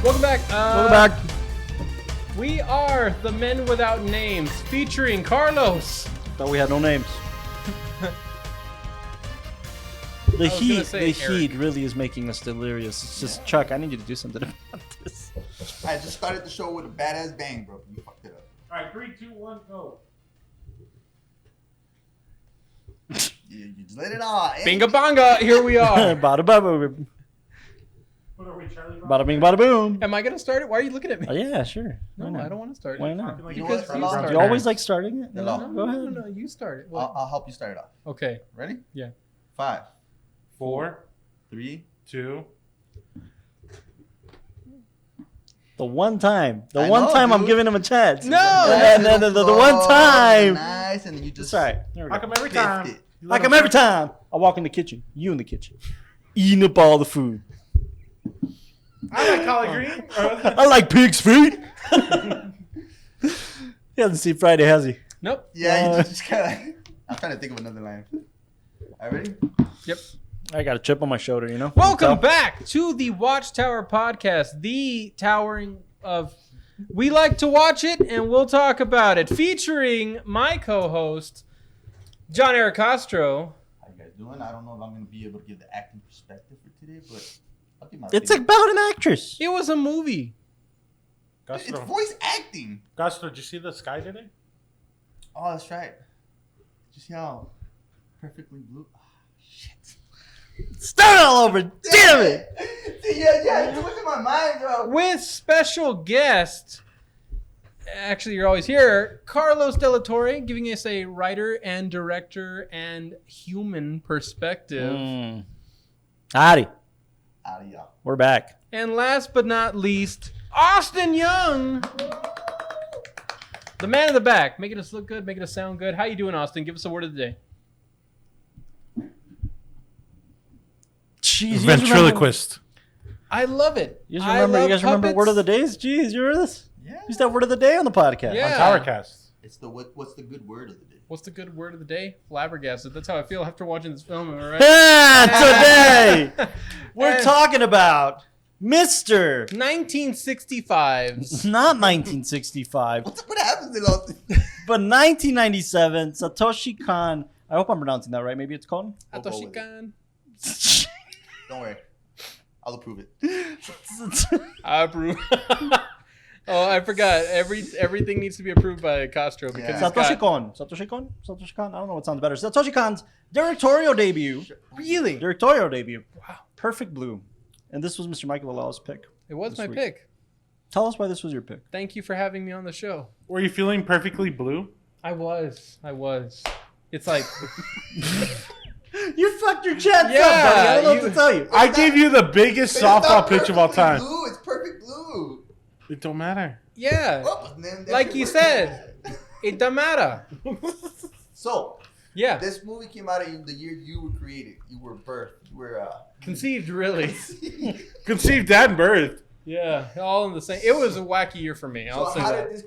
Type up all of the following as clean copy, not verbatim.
Welcome back. Welcome back. We are the Men Without Names, featuring Carlos. Thought we had no names. The heat really is making us delirious. It's just, Chuck, I need you to do something about this. I just started the show with a badass bang, bro. You fucked it up. All right, 3, 2, 1, go. You just let it on. Binga bonga, here we are. Bada bada. What are we, Charlie? Bada bing, bada boom. Am I going to start it? Why are you looking at me? Oh, yeah, sure. No, I don't want to start Why it. not? Like You know Because what? you Allow- start You it. always like starting it? Hello. No, you start it. What? I'll help you start it off. Okay. Ready? Yeah. 5, 4, 3. 2. The one time. I know, I'm dude. giving him a chance. No! And then the one time. Nice, and you just. That's right. There we How go. come every Biffed time? it. Like I'm every time I walk in the kitchen. You in the kitchen. Eating up all the food. I like collard green. I like pig's feet. He hasn't seen Friday, has he? Nope. Yeah, you just kind of. I'm trying to think of another line. All right, ready? Yep. I got a chip on my shoulder, you know? Welcome back to the WatchTower podcast, the towering of... We like to watch it, and we'll talk about it, featuring my co-host, John Eric Castro. How you guys doing? I don't know if I'm going to be able to give the acting perspective for today, but I'll give my It's opinion. about an actress. It was a movie. It's Castro, voice acting. Castro, did you see the sky today? Oh, that's right. Did you see how perfectly blue? Oh, shit. Start all over. Damn it. Yeah, it was in my mind, bro. With special guest, actually you're always here, Carlos Della Torre, giving us a writer and director and human perspective. Howdy. Adia. We're back. And last but not least, Austin Young, the man in the back, making us look good, making us sound good. How you doing, Austin? Give us a word of the day. Jeez, Ventriloquist. I love it. You guys remember word of the days? Jeez, you remember this? Yeah. Use that word of the day on the podcast. Yeah. On Towercast. It's the what's the good word of the day? What's the good word of the day? Flabbergasted. That's how I feel after watching this film. Am I right? Today we're talking about Mr. 1965. It's not 1965, What happens in Austin? but 1997. Satoshi Kon. I hope I'm pronouncing that right. Maybe it's Kon. We'll go Satoshi with Kon. Don't worry. I'll approve it. I approve. Oh, I forgot. Everything needs to be approved by Castro because Yeah. he's got- Satoshi Kon. Satoshi Kon. Satoshi Kon. I don't know what sounds better. Satoshi Kon's directorial debut. Really? Directorial debut. Wow. Perfect Blue. And this was Mr. Michael Valala's pick. It was This my week. pick. Tell us why this was your pick. Thank you for having me on the show. Were you feeling perfectly blue? I was. It's like, You fucked your chance Yeah, up, buddy. I don't know what you- to tell you. I gave you the biggest It's not softball pitch of all perfectly time. Blue. It's perfect blue. It don't matter. yeah. Oh, but then that Like shit you works. said, it doesn't matter. So, Yeah. this movie came out in the year you were created. You were birthed. You were Conceived, really. Conceived and birthed. Yeah. All in the same. It was a wacky year for me. I'll So say how that. did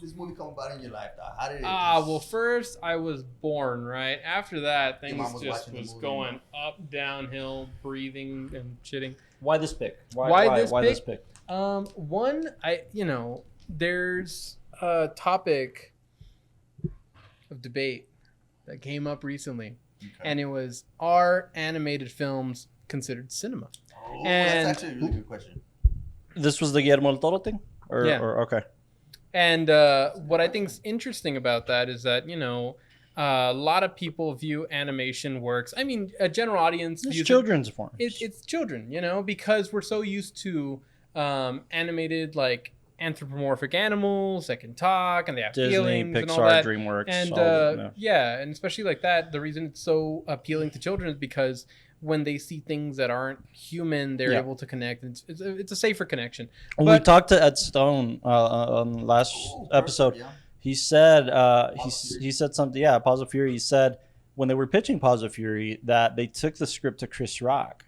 this movie come about in your life, dog? How did it? Well, first I was born, right? After that, Your things mom was just watching the was movie, going up, downhill, breathing and shitting. Why this pick? Why this this pick? pick? One, there's a topic of debate that came up recently, and it was, are animated films considered cinema? Oh, and- that's actually a really good question. This was the Guillermo del Toro thing? Yeah. Okay. And what I think is interesting about that is that, a lot of people view animation works. I mean, a general audience It's views children's forms. It's children, because we're so used to animated, like, anthropomorphic animals that can talk and they have Disney, feelings and all Pixar, that. DreamWorks. And all of them, yeah, and especially like that, the reason it's so appealing to children is because when they see things that aren't human, they're Yeah. able to connect. It's a safer connection. We But- talked to Ed Stone on last episode. Perfect, yeah. He said Paws of he said something. Yeah, Paws of Fury. He said when they were pitching Paws of Fury that they took the script to Chris Rock,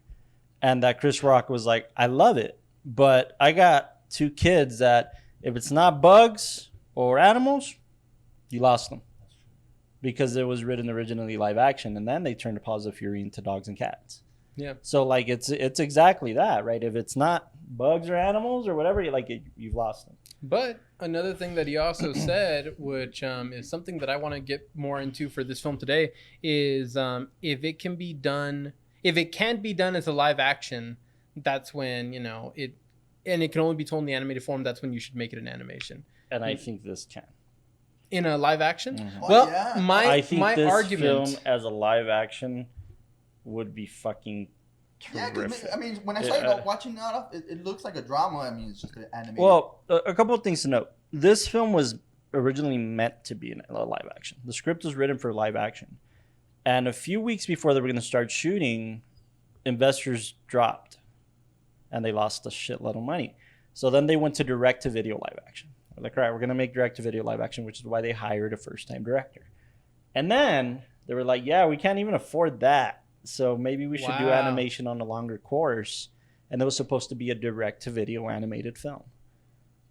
and that Chris Rock was like, "I love it, but I got 2 kids that if it's not bugs or animals, you lost them." Because it was written originally live action, and then they turned Paws of Fury into dogs and cats. Yeah. So like it's exactly that, right? If it's not bugs or animals or whatever, you've lost them. But another thing that he also said, which is something that I want to get more into for this film today, is if it can be done as a live action, that's when it, and it can only be told in the animated form. That's when you should make it an animation. And I think this can. In a live action? Mm-hmm. Well, yeah. I think my this argument film as a live action would be fucking Yeah, terrific. I mean, when I started watching it looks like a drama. I mean, it's just an animated. Well, a couple of things to note. This film was originally meant to be a live action. The script was written for live action. And a few weeks before they were going to start shooting, investors dropped. And they lost a shitload of money. So then they went to direct-to-video live action. They're like, all right, we're going to make direct-to-video live action, which is why they hired a first-time director. And then they were like, yeah, we can't even afford that. So maybe we should do Wow. animation on a longer course. And it was supposed to be a direct-to-video animated film.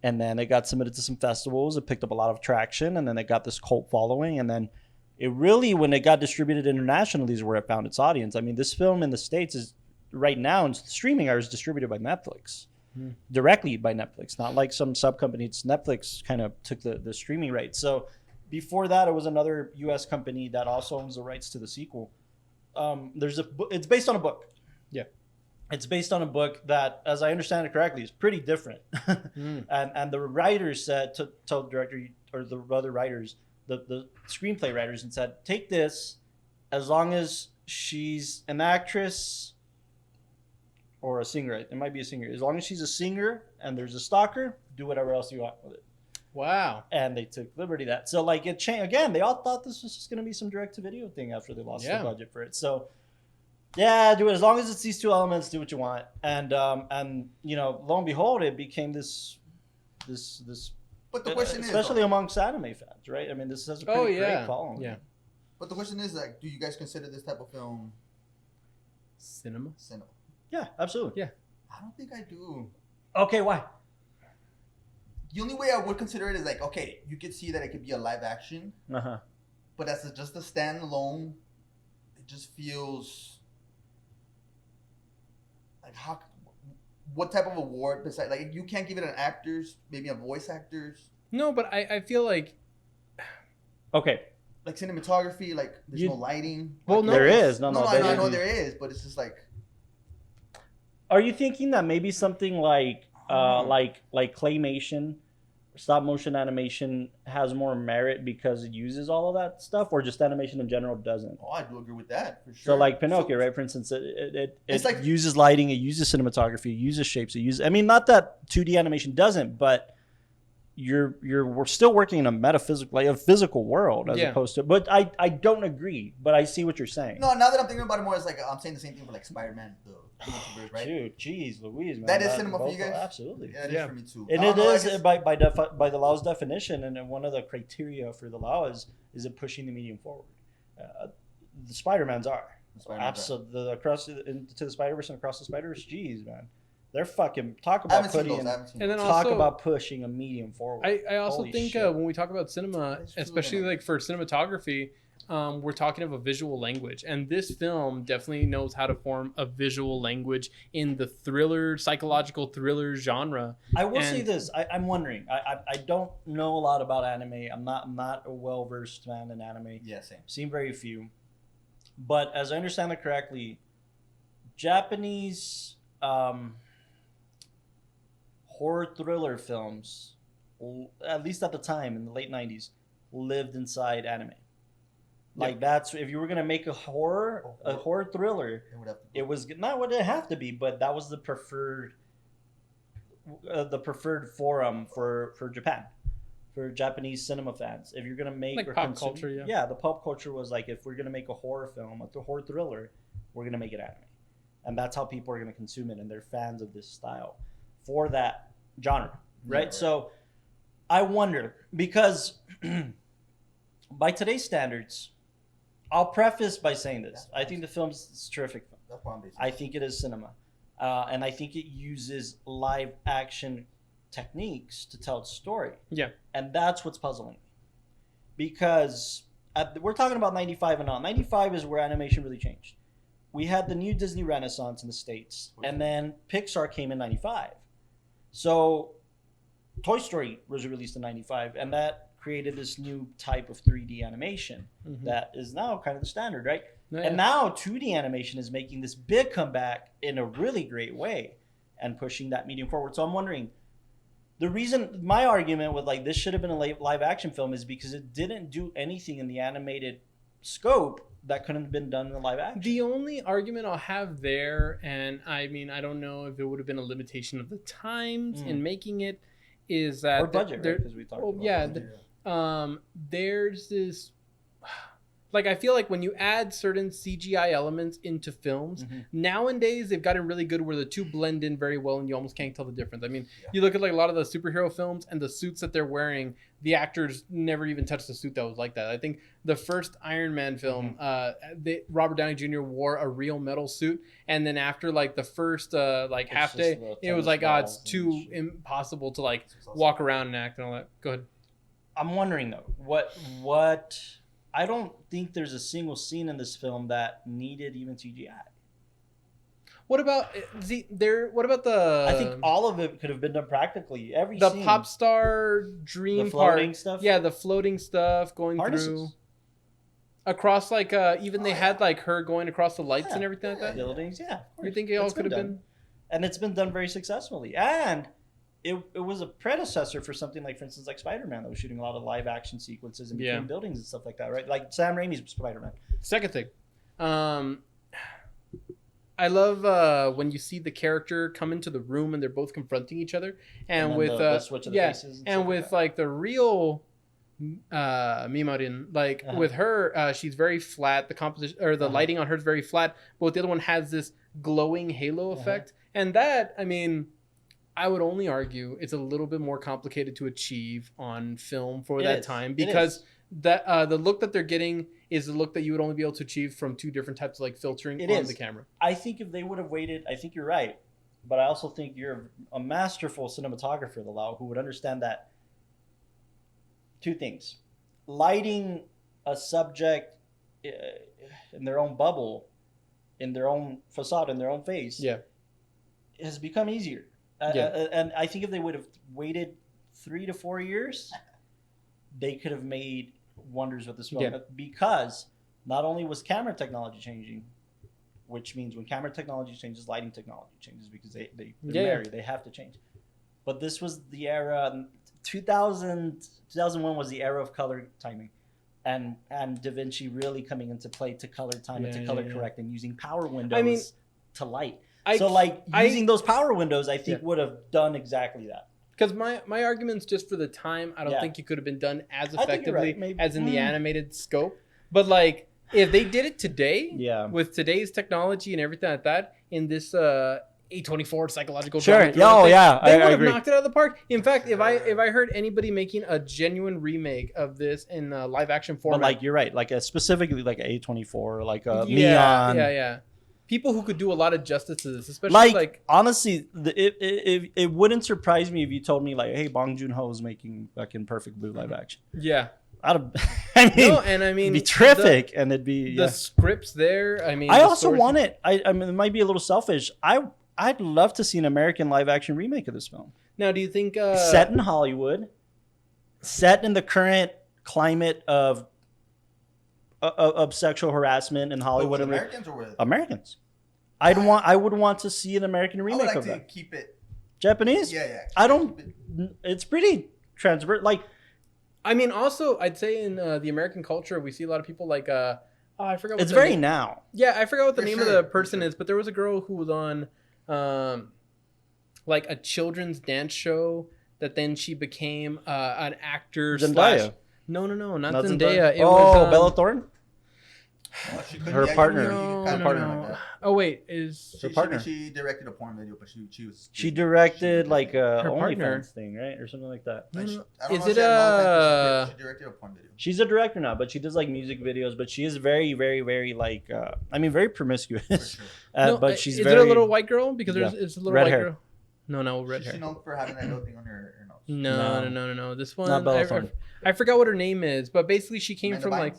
And then it got submitted to some festivals. It picked up a lot of traction. And then it got this cult following. And then it really, when it got distributed internationally, is where it found its audience. I mean, this film in the States is right now in streaming is distributed by Netflix. Directly by Netflix, not like some sub company. It's Netflix kind of took the streaming rights. So before that, it was another U.S. company that also owns the rights to the sequel. It's based on a book. Yeah. It's based on a book that, as I understand it correctly, is pretty different. And the writers said, told the director or the other writers, the screenplay writers, and said, take this as long as she's an actress or a singer. It might be a singer. As long as she's a singer and there's a stalker, do whatever else you want with it. Wow. And they took liberty that. So like it changed again. They all thought this was just going to be some direct-to-video thing after they lost the budget for it. So yeah, do it as long as it's these two elements. Do what you want. And lo and behold, it became this. But the question especially is, amongst anime fans, right? I mean, this has a pretty great following. Yeah. But the question is, like, do you guys consider this type of film Cinema? Yeah, absolutely. Yeah. I don't think I do. Okay, why? The only way I would consider it is like, okay, you could see that it could be a live action, but as just a standalone, it just feels like what type of award besides, like, you can't give it an actors, maybe a voice actors. No, but I feel like Okay. Like cinematography, like there's no lighting. Well, like, no, there is. I know there is, but it's just like. Are you thinking that maybe something like claymation, stop motion animation has more merit because it uses all of that stuff, or just animation in general doesn't? Oh, I do agree with that for sure. So like Pinocchio, right? For instance, it like, uses lighting, it uses cinematography, it uses shapes, I mean, not that 2D animation doesn't, but we're still working in a metaphysical, like a physical world as opposed to. But I don't agree. But I see what you're saying. No, now that I'm thinking about it more, it's like I'm saying the same thing for like Spider-Man, the multiverse, right? Dude, jeez, Louise, man. That is cinema for you guys. Absolutely. Yeah, it is for me too. And it is by the law's definition, and then one of the criteria for the law is it pushing the medium forward. The Spider-Mans are. Absolutely. Across into the Spider-Verse and across the Spider-Verse, geez, man. They're fucking talk about putting about pushing a medium forward. I also think when we talk about cinema, especially like for cinematography, we're talking of a visual language, and this film definitely knows how to form a visual language in the psychological thriller genre. I will say this: I'm wondering. I don't know a lot about anime. I'm not a well-versed man in anime. Yeah, same. Seen very few, but as I understand it correctly, Japanese horror thriller films, at least at the time in the late 90s, lived inside anime. Like that's, if you were gonna make a horror thriller, it was not what it have to be, but that was the preferred forum for Japan, for Japanese cinema fans. If you're gonna make like pop culture, the pop culture was like, if we're gonna make a horror film, a horror thriller, we're gonna make it anime, and that's how people are gonna consume it, and they're fans of this style for that genre, right? Right. So I wonder, because by today's standards, I'll preface by saying this: I think the film's a terrific film. That's what I'm basing. I think it is cinema, and I think it uses live action techniques to tell its story. Yeah, and that's what's puzzling me, because we're talking about 95 and on. 95 is where animation really changed. We had the new Disney Renaissance in the States, and then Pixar came in 95. So Toy Story was released in 95, and that created this new type of 3D animation that is now kind of the standard, right? And now 2D animation is making this big comeback in a really great way and pushing that medium forward. So I'm wondering, the reason, my argument with like this should have been a live action film is because it didn't do anything in the animated scope that couldn't have been done in the live action. The only argument I'll have there, and I mean, I don't know if it would have been a limitation of the times in making it, is that or budget, right? Because we talked about there's this, like, I feel like when you add certain CGI elements into films, nowadays they've gotten really good where the two blend in very well and you almost can't tell the difference. I mean, you look at like a lot of the superhero films and the suits that they're wearing, the actors never even touched the suit that was like that. I think the first Iron Man film, Robert Downey Jr. wore a real metal suit, and then after like the first half day, it was like, it's too impossible to like walk around and act and all that. Go ahead. I'm wondering though, what I don't think there's a single scene in this film that needed even CGI. What about What about the? I think all of it could have been done practically. Every the scene. pop star dream The floating part stuff? Yeah, the floating stuff going Harnesses. through across like even they had like her going across the lights and everything like that. Buildings, yeah. You think it all could have been? And it's been done very successfully. And it was a predecessor for something like, for instance, like Spider-Man that was shooting a lot of live action sequences in between buildings and stuff like that, right? Like Sam Raimi's Spider-Man. Second thing, I love when you see the character come into the room and they're both confronting each other, and with the switch of the faces and with like the real Mimarin, like with her, she's very flat. The composition or the lighting on her is very flat, but the other one has this glowing halo effect, and that, I mean, I would only argue it's a little bit more complicated to achieve on film for that time, because that the look that they're getting is the look that you would only be able to achieve from two different types of like filtering on the camera. I think if they would have waited, I think you're right, but I also think you're a masterful cinematographer, Lalau, who would understand that two things: lighting a subject in their own bubble, in their own facade, in their own face, has become easier. And I think if they would have waited 3 to 4 years, they could have made wonders with this film. Because not only was camera technology changing, which means when camera technology changes, lighting technology changes, because they're married, they have to change. But this was the era, 2001 was the era of color timing. And Da Vinci really coming into play to color time and to color correct, and using power windows to light. Using those power windows, I think would have done exactly that. Because my argument's just for the time, I don't think it could have been done as effectively as in the animated scope. But like, if they did it today, with today's technology and everything like that, in this A24 psychological drama, they would have knocked it out of the park. In fact, if I heard anybody making a genuine remake of this in live action format, but like you're right, like specifically like A24, like a Neon, people who could do a lot of justice to this, especially like honestly, it wouldn't surprise me if you told me like, hey, Bong Joon-ho is making fucking Perfect Blue live action. I mean, it'd be terrific, and it'd be the scripts there. I mean, I also want it. I mean, it might be a little selfish. I'd love to see an American live action remake of this film. Now, do you think set in Hollywood, set in the current climate of sexual harassment in Hollywood? With Americans or with Americans? I would want to see an American remake of that. I would like to keep it Japanese. I don't. It's pretty transparent. Like, I mean, also I'd say in the American culture, we see a lot of people like I forgot. What it's very name. Now. Yeah, I forgot what the name of the person is, but there was a girl who was on like a children's dance show that then she became an actor. Zendaya. No, not Zendaya. It was Bella Thorne. Her partner. No. Oh wait, her partner? She directed a porn video, but she directed like a her partner OnlyFans thing, right, or something like that. Is it a? She directed a porn video. She's a director now, but she does like music videos. But she is very, very, very like very promiscuous. But she's is very. Is it a little white girl? Because it's a little red white hair. girl. No, red hair. She's known for having that little thing on her nose. No. This one, not Bella Thorne. I forgot what her name is, but basically she came from Vines? like.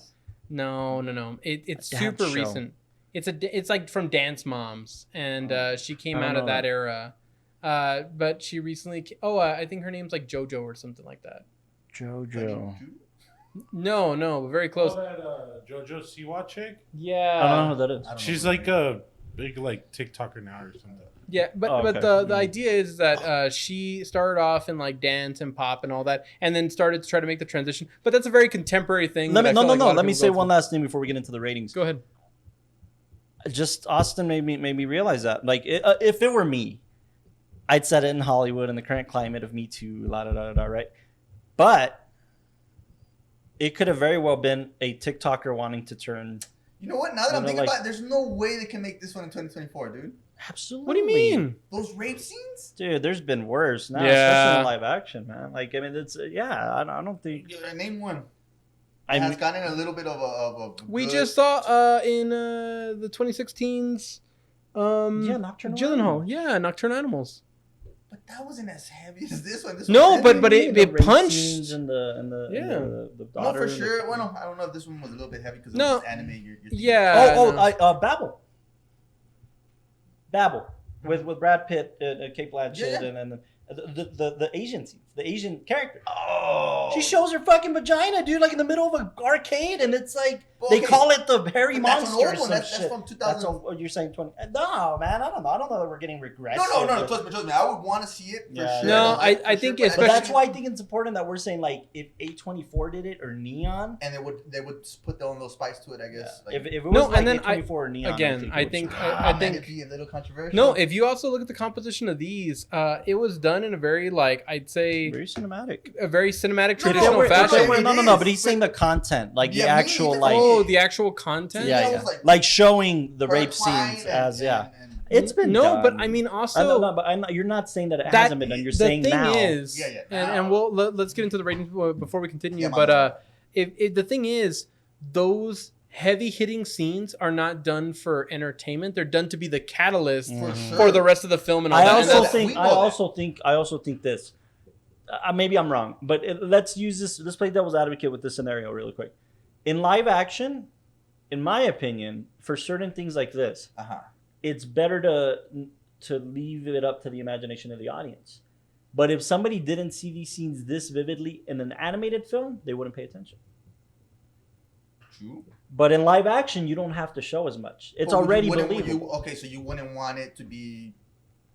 No. It's super show. recent. It's like from Dance Moms, and she came out of that era. But she recently. I think her name's like JoJo or something like that. JoJo. No, but very close. Oh, that JoJo Siwa chick? Yeah. I don't know who that is. She's like a big like TikToker now or something. Yeah, but Oh, okay. the idea is that she started off in like dance and pop and all that, and then started to try to make the transition. But that's a very contemporary thing. Let me that I feel like a lot of Let me people say go one through. last thing before we get into the ratings. Go ahead. Just Austin made me realize that. Like, if it were me, I'd set it in Hollywood in the current climate of Me Too, right? But it could have very well been a TikToker wanting to turn. You know what? Now that I'm thinking like- about it, there's no way they can make this one in 2024, dude. Absolutely. What do you mean? Those rape scenes? Dude, there's been worse now, Yeah. especially in live action, man. Like, I mean, it's I don't think. Name one. I It has mean, gotten a little bit of a We good- just saw in the 2016's Nocturnal Gyllenhaal. Animals. Yeah, Nocturnal Animals. But that wasn't as heavy as this one. This No, one but heavy. it The rape punched. scenes and the Yeah. the No, daughter for and the- sure. Well, no, I don't know if this one was a little bit heavy because No. it's anime. You're Yeah. no. Babel. Babel with Brad Pitt, Kate Blanchett, Yeah. and the Asian scenes, the Asian character. Oh. She shows her fucking vagina, dude, like in the middle of an arcade, and it's like Well, they okay. call it the hairy But that's an monster. old or one. some That's shit. from 2000. That's all, you're saying 20. No, man, I don't know. I don't know that we're getting regressive. No. Trust me. I would want to see it for Yeah. sure. No, I I think but But especially- that's why I think it's important that we're saying, like, if A24 did it or Neon. And they would put their own little spice to it, I guess. Like, If it was No, like and then A24 or Neon, again, I it would think suck. I man, think it'd be a little controversial. no. If you also look at the composition of these, it was done in a very like I'd say very cinematic. a very cinematic No, traditional no, fashion. no, No, It but he's is, saying but- the content, like the Yeah, me actual, either. like, Oh, the actual content. Yeah, yeah, it was like showing the her rape crying scenes and- as, yeah. and- It's been no, done. but I mean also no, but you're not saying that it that hasn't been done. You're the saying thing now. is, Yeah, and now. we'll let's get into the ratings before we continue. Yeah, my but bad. if the thing is, those heavy hitting scenes are not done for entertainment. They're done to be the catalyst For sure. for the rest of the film and all I that. And also that's- we think. know I that. also think this. Maybe I'm wrong, but let's use this. Let's play devil's advocate with this scenario really quick. In live action, in my opinion, for certain things like this, Uh-huh. it's better to leave it up to the imagination of the audience. But if somebody didn't see these scenes this vividly in an animated film, they wouldn't pay attention. True. But in live action, you don't have to show as much. It's But already would you- believable. Okay, so you wouldn't want it to be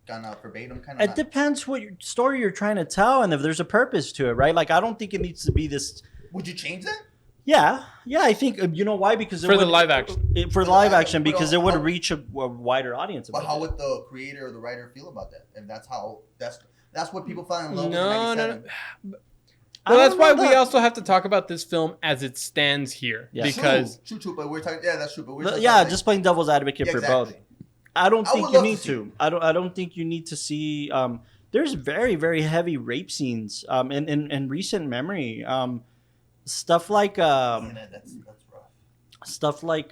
kind of verbatim, kind It of. depends what story you're trying to tell and if there's a purpose to it, right? Like, I don't think it needs to be this. Would you change that? Yeah, I think you know why, because it For the would- live action. for the live action, But because it would how- reach a wider audience. But about how it. would the creator or the writer feel about that? If that's what people fell in love No, with. no, in no. 97. Well, that's don't why know we that. also have to talk about this film as it stands here, Yeah. because true. But we're talking. Yeah, that's true. But we're Yeah, talking, just playing devil's advocate yeah, for exactly. both. I don't I think would you love to need see to. I don't think you need to see. There's very very heavy rape scenes. In recent memory. Stuff like Yeah, that's rough. stuff like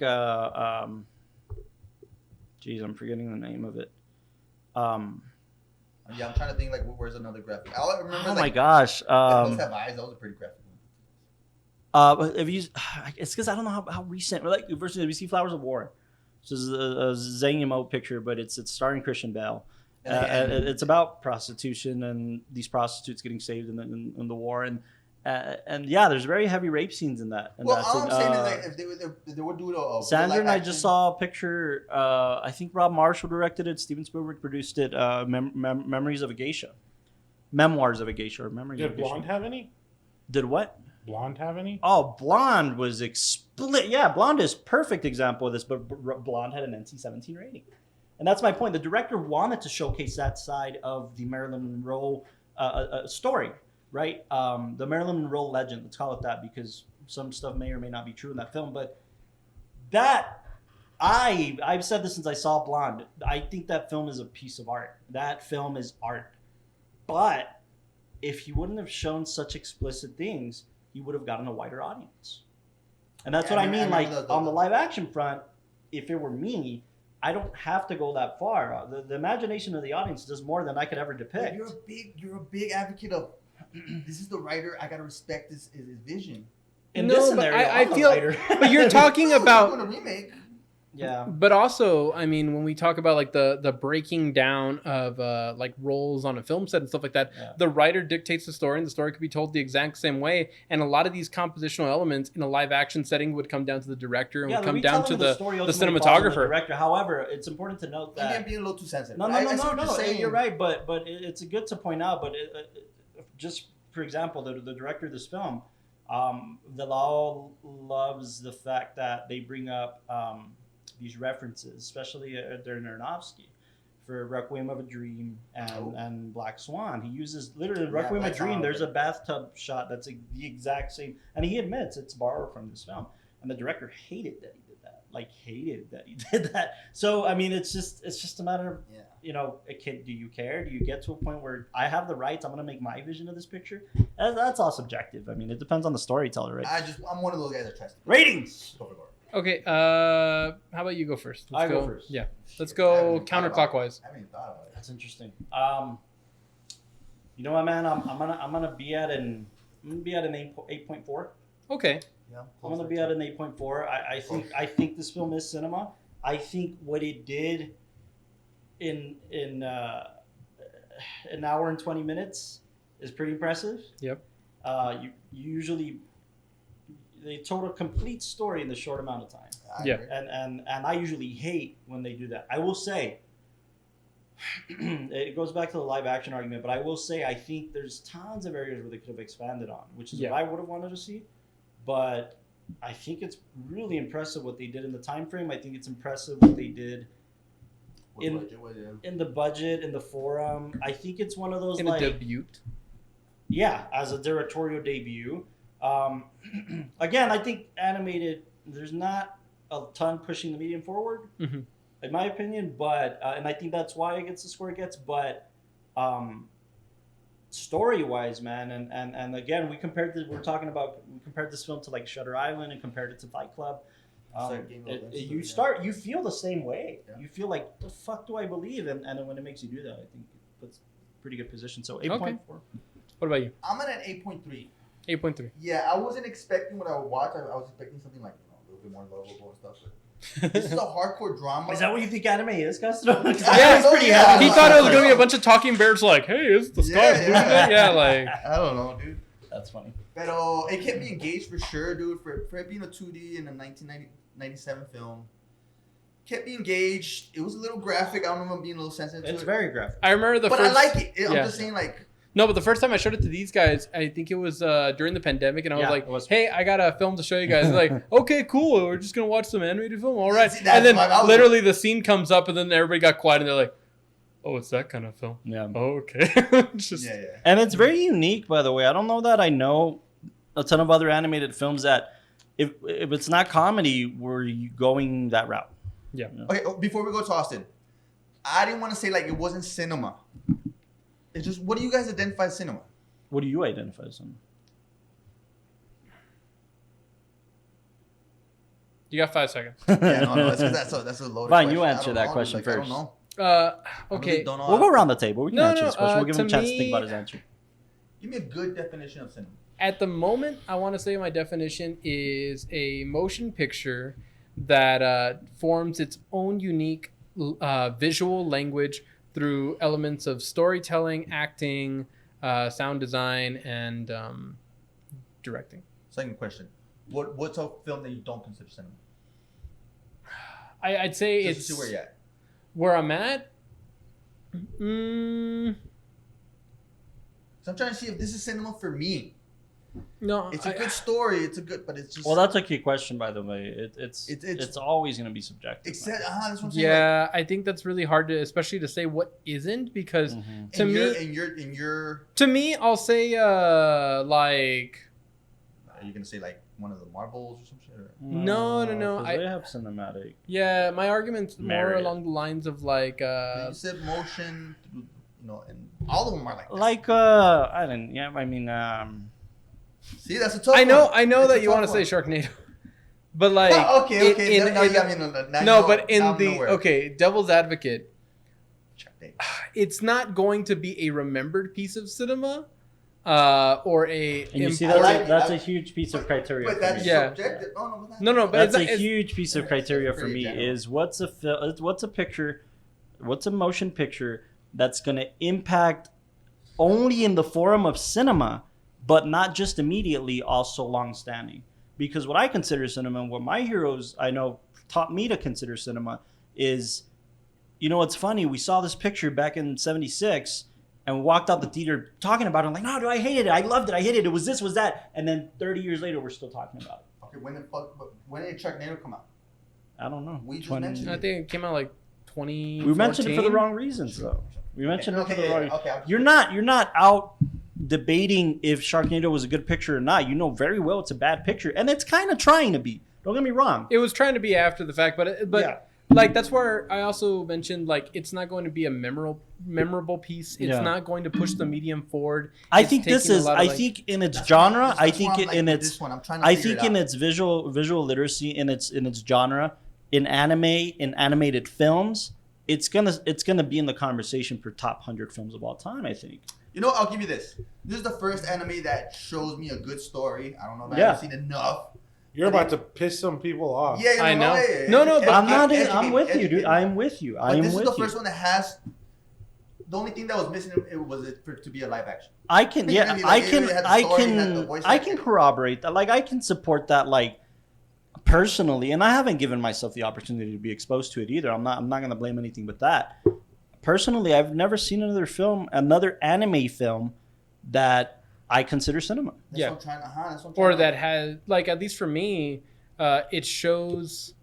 geez, I'm forgetting the name of it. Yeah, I'm trying to think like where's another graphic. I remember. Oh like, my gosh. Those Have Eyes. That was a pretty graphic one. If you, it's because I don't know how recent. Like versus we see Flowers of War. This is a Zhang Yimou picture, but it's starring Christian Bale. And It's about prostitution and these prostitutes getting saved in the war, and yeah, there's very heavy rape scenes in that. Well, all I'm saying is like if they would do a Sandra and I live just action- saw a picture. I think Rob Marshall directed it. Steven Spielberg produced it. Memories of a Geisha, Memoirs of a Geisha, or Memories of a Did Geisha. Blonde have any? Did what? Blonde have any? Oh, Blonde was Yeah, Blonde is perfect example of this, but Blonde had an NC-17 rating. And that's my point. The director wanted to showcase that side of the Marilyn Monroe story, right? The Marilyn Monroe legend, let's call it that, because some stuff may or may not be true in that film. But I've said this since I saw Blonde. I think that film is a piece of art. That film is art. But if he wouldn't have shown such explicit things, he would have gotten a wider audience. And that's Yeah, what I I mean. remember Like the- on the live action front, if it were me, I don't have to go that far. The imagination of the audience does more than I could ever But depict. you're a big advocate of. This is the writer. I gotta respect his vision. In No, this but scenario, I I'm the feel- writer. but you're talking No, if about you're doing a remake. Yeah. But also, I mean, when we talk about like the breaking down of like roles on a film set and stuff like that, the writer dictates the story, and the story could be told the exact same way. And a lot of these compositional elements in a live action setting would come down to the director and would come down to the cinematographer. Director. However, it's important to note that I'm being a little too sensitive. No. You're right, but it's good to point out. But just for example, the director of this film, the law loves the fact that they bring up these references, especially during Aronofsky, for Requiem of a Dream and Black Swan. He uses literally Requiem of a Dream. There's a bathtub shot that's the exact same, and he admits it's borrowed from this film. And the director hated that he did that. Like hated that he did that. So I mean, it's just a matter of do you care? Do you get to a point where I have the rights? I'm gonna make my vision of this picture. That's all subjective. I mean, it depends on the storyteller, right? I'm one of those guys that tries to ratings. Okay, how about you go first? Let's go first. Yeah, let's go counterclockwise. I haven't even thought about it. That's interesting. You know what, man? I'm gonna be at an 8.4. Okay. Yeah, I'm gonna be at an 8.4. I think this film is cinema. I think what it did in an hour and 20 minutes is pretty impressive. Yep. You usually they told a complete story in the short amount of time. Yeah. And I usually hate when they do that. I will say it goes back to the live action argument, but I will say I think there's tons of areas where they could have expanded on, which is what I would have wanted to see. But I think it's really impressive what they did in the time frame. I think it's impressive what they did in the budget, in the forum. I think it's one of those in a debut. Yeah, as a directorial debut. Again, I think animated, there's not a ton pushing the medium forward, in my opinion, but and I think that's why it gets the score it gets. But story-wise, man, and again, we compared this film to like Shutter Island and compared it to Fight Club. You feel the same way. Yeah. You feel like, the fuck do I believe? And when it makes you do that, I think it puts pretty good position. So 8.4. Okay. What about you? I'm at an 8.3. 8.3. Yeah, I wasn't expecting what I would watch. I was expecting something like a little bit more lovable and stuff. But this is a hardcore drama. Is that what you think anime is, Castro? Yeah, it's pretty heavy. He thought it was going to be a bunch of talking bears like, hey, is the sky blue? Yeah, like. I don't know, dude. That's funny. But it kept me engaged for sure, dude. For it being a 2D in a 1997 film. Kept me engaged. It was a little graphic. I don't know if I'm being a little sensitive to it. It's very graphic. I remember But I like it. I'm just saying, like. No, but the first time I showed it to these guys, I think it was during the pandemic, and I was like, hey, I got a film to show you guys. They're like, okay, cool. We're just going to watch some animated film. All right. And then literally the scene comes up, and then everybody got quiet, and they're like, oh, it's that kind of film. Yeah. Oh, okay. And it's very unique, by the way. I don't know that I know a ton of other animated films that if it's not comedy, were you going that route? Yeah. Okay, before we go to Austin, I didn't want to say like it wasn't cinema. It's just, what do you guys identify as cinema? What do you identify as cinema? You got 5 seconds. Yeah, no, that's a loaded Fine, question. you answer that question first. I don't know. Okay. We'll go around the table. We can answer this question. We'll give him a chance to think about his answer. Give me a good definition of cinema. At the moment, I want to say my definition is a motion picture that forms its own unique visual language through elements of storytelling, acting, sound design, and directing. Second question. What's a film that you don't consider cinema? I'd say Just it's... to see where you're at. Where I'm at? So I'm trying to see if this is cinema for me. No, it's a good story. But it's just. Well, that's a key question, by the way. It's always going to be subjective. That's what I'm saying. Yeah, I think that's really hard to, especially to say what isn't, because to me, I'll say like. Are you gonna say like one of the Marvels or some shit? Or? No. They have cinematic. Yeah, my argument's more along the lines of like. You said motion, and all of them are like. That. Like I didn't. Yeah, I mean. See, that's a tough I know one. that you want to say Sharknado, but like okay. Now you got me okay, Devil's Advocate. It's not going to be a remembered piece of cinema, or a And you see imported- that's a huge piece of criteria. But for that's me. Yeah. subjective. Oh, no, No, but That's a it's huge piece of criteria it's for pretty me. general. Is what's a picture, what's a motion picture that's going to impact only in the forum of cinema, but not just immediately, also long-standing. Because what I consider cinema, and what my heroes I know taught me to consider cinema, is, you know, it's funny. We saw this picture back in '76. And we walked out the theater talking about it. I'm like, no, dude, I hated it. I loved it. I hated it. It was this, was that. And then 30 years later, we're still talking about it. Okay, when did Sharknado come out? I don't know. We just mentioned I think it came out like 2014. We mentioned it for the wrong reasons, though. We mentioned it for the wrong. Okay. You're not out debating if Sharknado was a good picture or not. You know very well it's a bad picture, and it's kind of trying to be. Don't get me wrong. It was trying to be after the fact, but Yeah. like that's where I also mentioned like it's not going to be a memorable piece. It's Yeah. not going to push the medium forward. I It's think this taking a is. lot of, I like- think in its That's genre. what- I that's think what I'm it like in with its. this one. I'm trying to I figure think it in out. its visual literacy, in its genre, in anime, in animated films, it's gonna be in the conversation for top 100 films of all time. I think. You know, I'll give you this. This is the first anime that shows me a good story. I don't know if Yeah. I've seen enough. You're about to piss some people off. Yeah, I know. yeah. No, but I'm not. Educate I'm me, with you, educate dude. me. I'm with you. But I'm this is with the you. first one that has. The only thing that was missing was it for it to be a live action. I can, You know what yeah, I mean? I Like, it can, really had the I story, it had the can, voice I acting. can corroborate that. Like, I can support that, like, personally, and I haven't given myself the opportunity to be exposed to it either. I'm not going to blame anything but that. Personally, I've never seen another anime film that I consider cinema. That's Yeah. what I'm trying to. That's what I'm or trying that to- has like at least for me, it shows.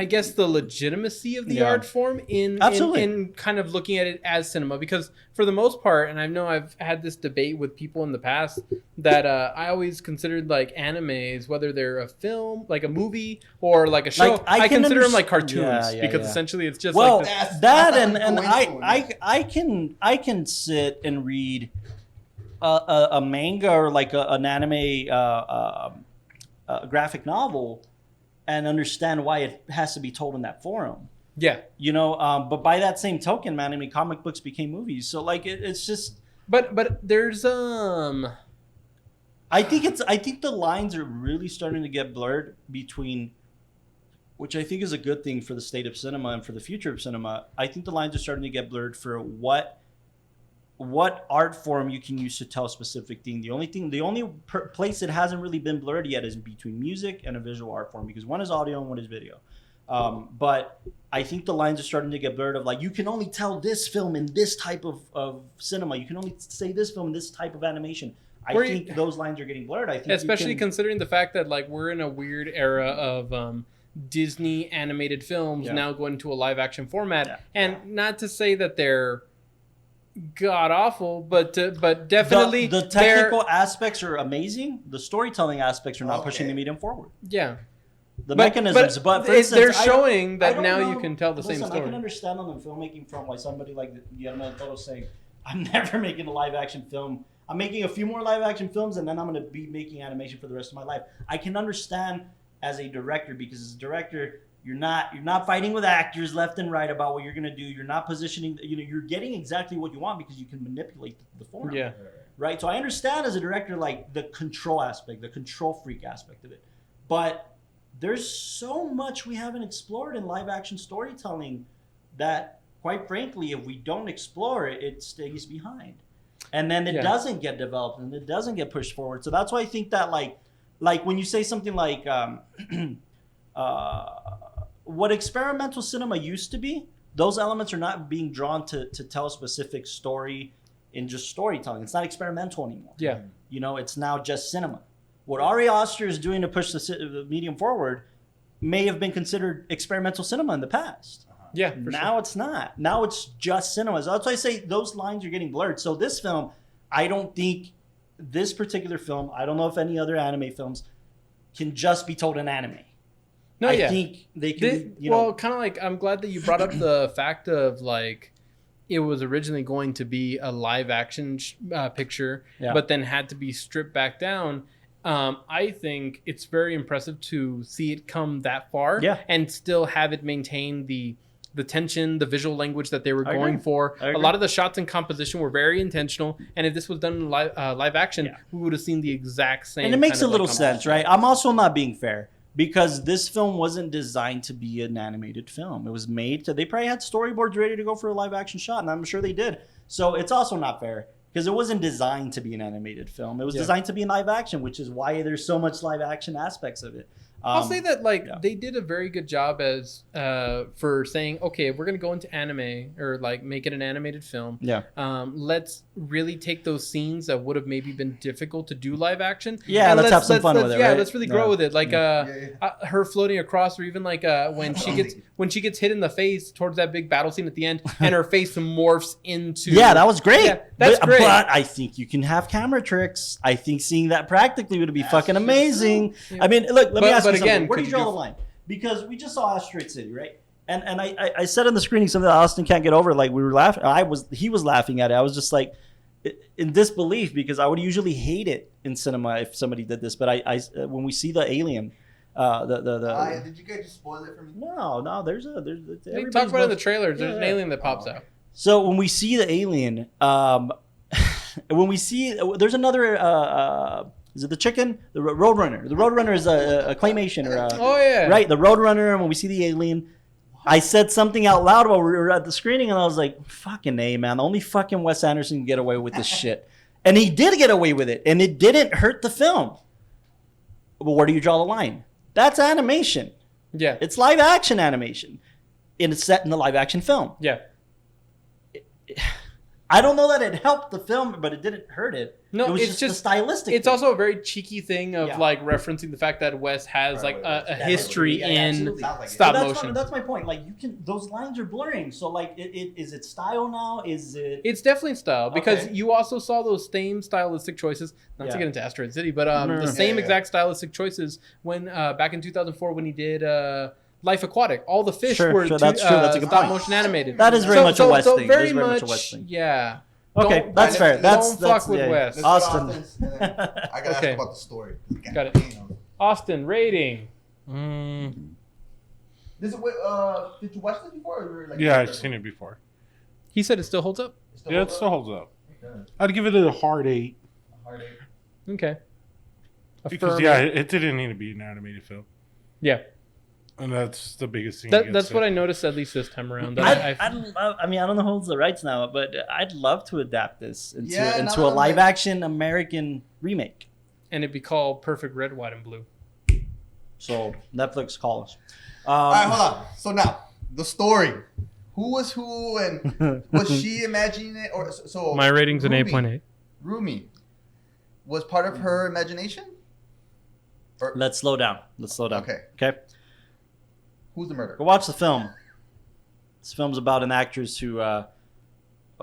I guess the legitimacy of the Yeah. art form Absolutely. in kind of looking at it as cinema, because for the most part, and I know I've had this debate with people in the past that I always considered like animes, whether they're a film, like a movie, or like a show, Like, I I can consider them underst- like cartoons Yeah, because yeah. essentially it's just Well, like this, That's- that that's and what and I'm going I can sit and read a manga or like an anime graphic novel and understand why it has to be told in that forum. yeah. You know, but by that same token, man, I mean, comic books became movies. So like, it's just, But there's I think the lines are really starting to get blurred between, which I think is a good thing for the state of cinema and for the future of cinema. I think the lines are starting to get blurred for what art form you can use to tell a specific thing. The only place it hasn't really been blurred yet is between music and a visual art form, because one is audio and one is video. But I think the lines are starting to get blurred of like, you can only tell this film in this type of cinema. You can only say this film in this type of animation. I Or think those lines are getting blurred. I think especially you can, considering the fact that like we're in a weird era of Disney animated films Yeah. now going to a live action format, Yeah. and not to say that they're god awful, but definitely the technical aspects are amazing. The storytelling aspects are not pushing Okay. the medium forward. yeah. The mechanisms, but for instance, they're I don't- showing I that don't now know. you can tell the same Listen, I story. can understand on the filmmaking front why somebody like Guillermo del Toro saying, "I'm never making a live action film. I'm making a few more live action films, and then I'm going to be making animation for the rest of my life." I can understand as a director, because as a director, you're not fighting with actors left and right about what you're going to do. You're not positioning. You know, you're getting exactly what you want because you can manipulate the form. Yeah. Right. So I understand as a director, like the control aspect, the control freak aspect of it, but there's so much we haven't explored in live action storytelling that, quite frankly, if we don't explore it, it stays behind. And then it Yeah. doesn't get developed and it doesn't get pushed forward. So that's why I think that like when you say something like what experimental cinema used to be, those elements are not being drawn to tell a specific story in just storytelling. It's not experimental anymore. Yeah. You know, it's now just cinema. What Ari Aster is doing to push the medium forward may have been considered experimental cinema in the past. Yeah. For Now sure. it's not. Now it's just cinema. So that's why I say those lines are getting blurred. So this film, I don't think this particular film, I don't know if any other anime films can just be told in anime. No, I yeah. think they can, This, you know. well, kind of like I'm glad that you brought up the fact of like it was originally going to be a live action picture, Yeah. but then had to be stripped back down. I think it's very impressive to see it come that far, Yeah. and still have it maintain the the tension, the visual language that they were I going agree. for. I A agree. lot of the shots and composition were very intentional. And if this was done in live action, Yeah. we would have seen the exact same. And it makes kind a of, little like, sense, right? I'm also not being fair because this film wasn't designed to be an animated film. It was made to, they probably had storyboards ready to go for a live action shot, and I'm sure they did. So it's also not fair because it wasn't designed to be an animated film. It was designed to be in live action, which is why there's so much live action aspects of it. I'll say that yeah. they did a very good job as for saying, okay, if we're gonna go into anime or like make it an animated film, Yeah. let's really take those scenes that would have maybe been difficult to do live action. Yeah, and let's have some fun with it, Yeah, right? let's really grow Yeah. with it. Like Yeah. her floating across, or even like when she gets hit in the face towards that big battle scene at the end, and her face morphs into. Yeah, that was great. Yeah, that's great. But I think you can have camera tricks. I think seeing that practically would be fucking amazing. Yeah. I mean, look, let me ask you but again, something. Where do could you draw you- the line? Because we just saw Asteroid City, right? And I said in the screening something that Austin can't get over. Like we were laughing. He was laughing at it. I was just like in disbelief because I would usually hate it in cinema if somebody did this. But I when we see the alien, Did you guys just spoil it for me? no, there's They everybody's talk about it in the both- trailers. There's Yeah, an yeah. alien that pops out. So when we see the alien, when we see there's another is it the chicken? The Roadrunner. The Roadrunner is a claymation or a, Oh yeah, right. The Roadrunner. And when we see the alien, I said something out loud while we were at the screening, and I was like, "Fucking A, man! Only fucking Wes Anderson can get away with this shit." And he did get away with it, and it didn't hurt the film. But where do you draw the line? That's animation. Yeah, It's live action animation, and it's set in the live action film. yeah. I don't know that it helped the film, but it didn't hurt it. No, it was it's just, just a stylistic. It's thing. also a very cheeky thing of Yeah. like referencing the fact that Wes has like a history Yeah, in absolutely. Sounds like it. stop But that's motion. that's my point. Like you can, those lines are blurring. So like, is it style now? Is it? It's definitely style because Okay. you also saw those same stylistic choices. Not Yeah. to get into Asteroid City, but No. the same Yeah. exact stylistic choices when back in 2004 when he did Life Aquatic. All the fish Sure, were sure, that's true. That's a good stop point. motion animated. That is very much a Wes thing. That Very is very much, much a Wes thing. yeah. Okay, Don't- that's fair. That's fuck with yeah. Wes. Let's Austin. go Austin's, and then I gotta Okay. ask about the story. Got it. Austin rating. Did you watch this before? Or you were like, Yeah, I've seen it before. He said it still holds up. Yeah, it still holds up. Yeah. I'd give it a hard 8 Hard eight. Okay. because Affirm. yeah, it didn't need to be an animated film, Yeah. and that's the biggest thing. That's what I noticed at least this time around. That I'd love, I mean, I don't know who holds the rights now, but I'd love to adapt this into, Yeah, into now a that I'm live like- action American remake. and it'd be called Perfect Red, White, and Blue. So Netflix, call us. All right, hold on. So now the story. Who was who, and was she imagining it, or so? My rating's an Rumi- 8.8. Rumi was part of her imagination. Or Let's slow down. Let's slow down. Okay. Okay. who's the murderer? Go watch the film. This film's about an actress who